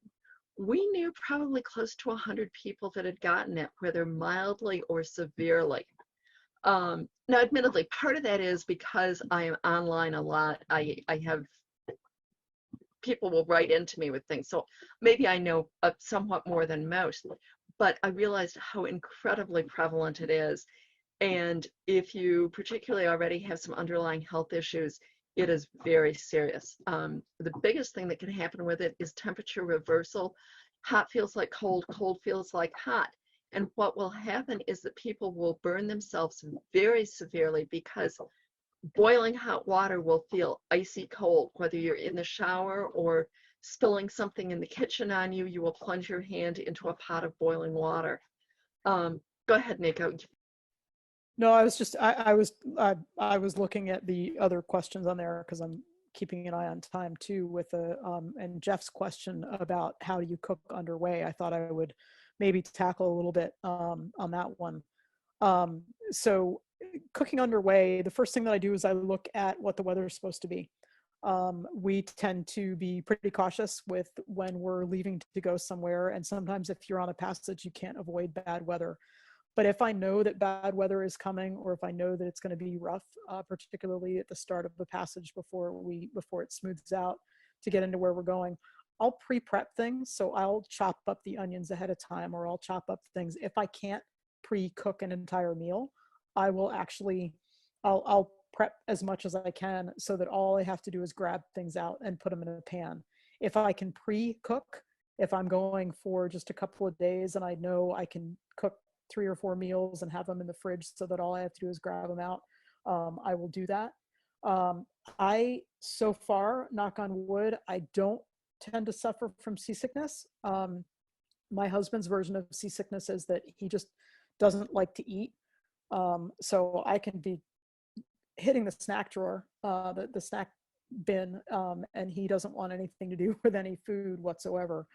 we knew probably close to 100 people that had gotten it, whether mildly or severely. Now, admittedly, part of that is because I am online a lot. I have people will write into me with things. So maybe I know somewhat more than most, but I realized how incredibly prevalent it is. And if you particularly already have some underlying health issues, it is very serious. The biggest thing that can happen with it is temperature reversal. Hot feels like cold, cold feels like hot. And what will happen is that people will burn themselves very severely because boiling hot water will feel icy cold. Whether you're in the shower or spilling something in the kitchen on you, you will plunge your hand into a pot of boiling water. Go ahead, Nico. No, I was just I was looking at the other questions on there because I'm keeping an eye on time too with the and Jeff's question about how do you cook underway. I thought I would maybe tackle a little bit on that one. So cooking underway, the first thing that I do is I look at what the weather is supposed to be. We tend to be pretty cautious with when we're leaving to go somewhere, and sometimes if you're on a passage, you can't avoid bad weather. But if I know that bad weather is coming, or if I know that it's going to be rough, particularly at the start of the passage before it smooths out to get into where we're going, I'll pre-prep things. So I'll chop up the onions ahead of time, or I'll chop up things. If I can't pre-cook an entire meal, I will actually, I'll prep as much as I can so that all I have to do is grab things out and put them in a pan. If I can pre-cook, if I'm going for just a couple of days and I know I can cook 3 or 4 meals and have them in the fridge so that all I have to do is grab them out, I will do that. I, so far, knock on wood, I don't tend to suffer from seasickness. My husband's version of seasickness is that he just doesn't like to eat. So I can be hitting the snack drawer, the snack bin, and he doesn't want anything to do with any food whatsoever.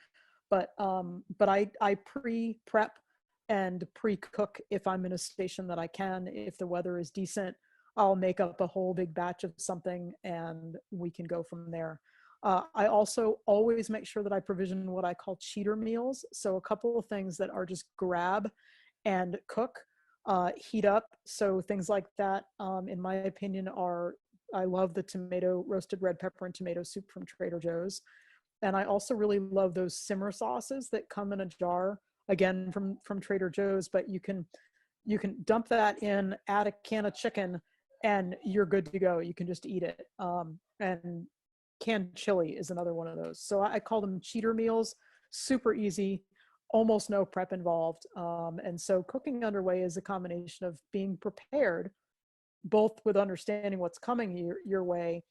But I pre-prep and pre-cook if I'm in a station that I can. If the weather is decent, I'll make up a whole big batch of something and we can go from there. I also always make sure that I provision what I call cheater meals. So a couple of things that are just grab and cook, heat up. So things like that, in my opinion, I love the roasted red pepper and tomato soup from Trader Joe's. And I also really love those simmer sauces that come in a jar, again from Trader Joe's, but you can dump that in, add a can of chicken, and you're good to go. You can just eat it. And canned chili is another one of those. So I call them cheater meals, super easy, almost no prep involved. And so cooking underway is a combination of being prepared, both with understanding what's coming your way,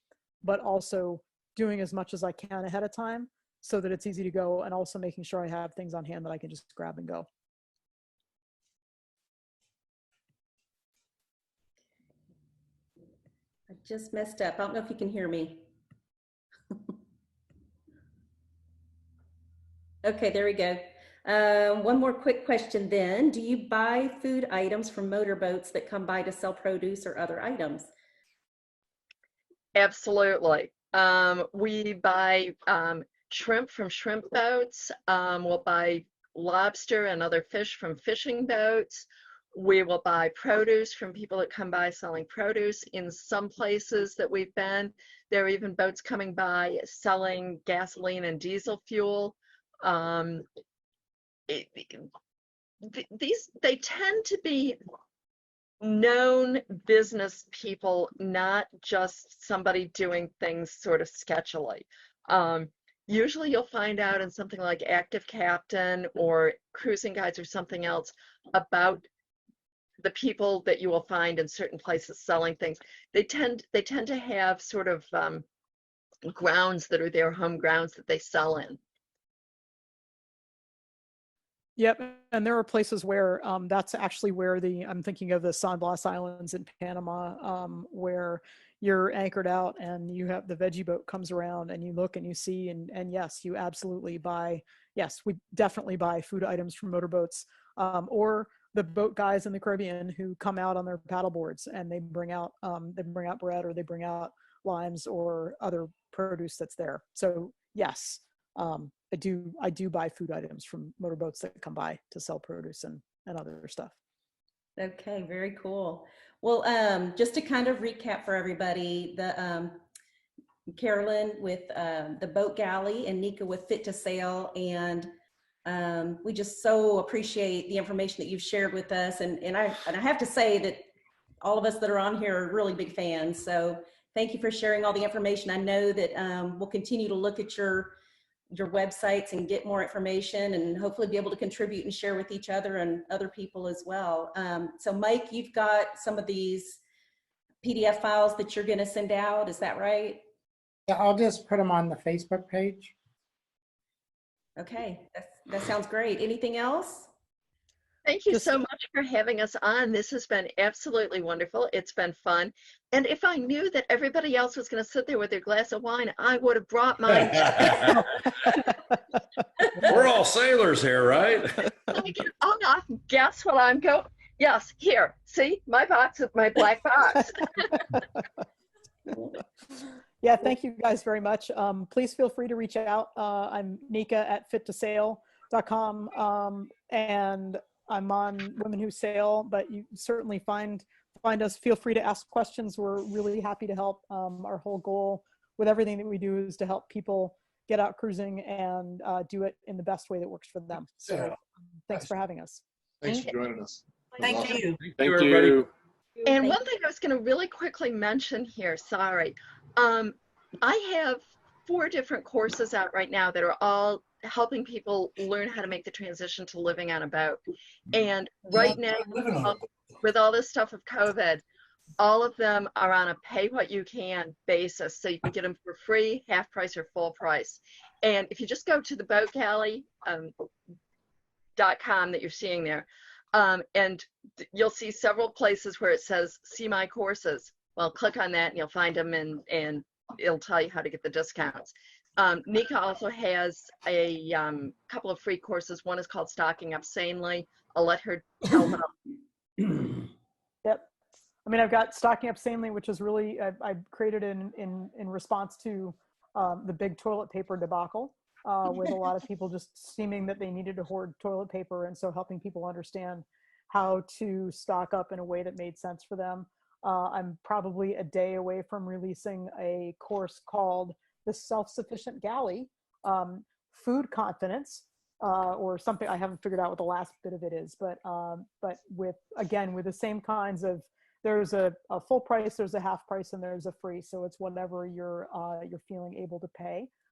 but also doing as much as I can ahead of time so that it's easy to go, and also making sure I have things on hand that I can just grab and go. I just messed up. I don't know if you can hear me. Okay, there we go. One more quick question then. Do you buy food items from motorboats that come by to sell produce or other items? Absolutely. We buy shrimp from shrimp boats. We'll buy lobster and other fish from fishing boats. We will buy produce from people that come by selling produce. In some places that we've been, there are even boats coming by selling gasoline and diesel fuel. They tend to be known business people, not just somebody doing things sort of sketchily. Usually you'll find out in something like Active Captain or Cruising Guides or something else about the people that you will find in certain places selling things. They tend to have sort of grounds that are their home grounds that they sell in. Yep, and there are places where that's actually where I'm thinking of the San Blas Islands in Panama, where you're anchored out and you have the veggie boat comes around and you look and you see, and yes, you absolutely we definitely buy food items from motorboats, or the boat guys in the Caribbean who come out on their paddle boards and they bring out bread, or they bring out limes or other produce that's there. So yes, I do buy food items from motorboats that come by to sell produce and other stuff. Okay, very cool. Well, just to kind of recap for everybody, the Carolyn with the Boat Galley and Nika with Fit to Sail, and We just so appreciate the information that you've shared with us. And I have to say that all of us that are on here are really big fans. So thank you for sharing all the information. I know that we'll continue to look at your websites and get more information, and hopefully be able to contribute and share with each other and other people as well. So Mike, you've got some of these PDF files that you're going to send out. Is that right? Yeah, I'll just put them on the Facebook page. Okay, that sounds great. Anything else? Thank you Just- so much for having us on. This has been absolutely wonderful. It's been fun. And if I knew that everybody else was going to sit there with their glass of wine, I would have brought mine. We're all sailors here, right? Oh, no, guess what I'm going? Yes, here. See my box, my black box. Yeah, thank you guys very much. Please feel free to reach out. I'm Nika at fittosail.com, and I'm on Women Who Sail, but you certainly find us. Feel free to ask questions. We're really happy to help. Our whole goal with everything that we do is to help people get out cruising and do it in the best way that works for them. So thanks for having us. Thanks for joining us. Thank you. Thank you, everybody. And one thing I was going to really quickly mention here, sorry. I have 4 different courses out right now that are all helping people learn how to make the transition to living on a boat. And right now, with all this stuff of COVID, all of them are on a pay what you can basis. So you can get them for free, half price, or full price. And if you just go to the boatgalley.com that you're seeing there, and you'll see several places where it says, see my courses. Well, click on that and you'll find them, and it'll tell you how to get the discounts. Nika also has a couple of free courses. One is called Stocking Up Sanely. I'll let her tell them. Yep. I mean, I've got Stocking Up Sanely, which is really, I created in response to the big toilet paper debacle, with a lot of people just seeming that they needed to hoard toilet paper. And so helping people understand how to stock up in a way that made sense for them. I'm probably a day away from releasing a course called The Self-Sufficient Galley, Food Confidence, or something. I haven't figured out what the last bit of it is, but with the same kinds of, there's a full price, there's a half price, and there's a free. So it's whatever you're feeling able to pay.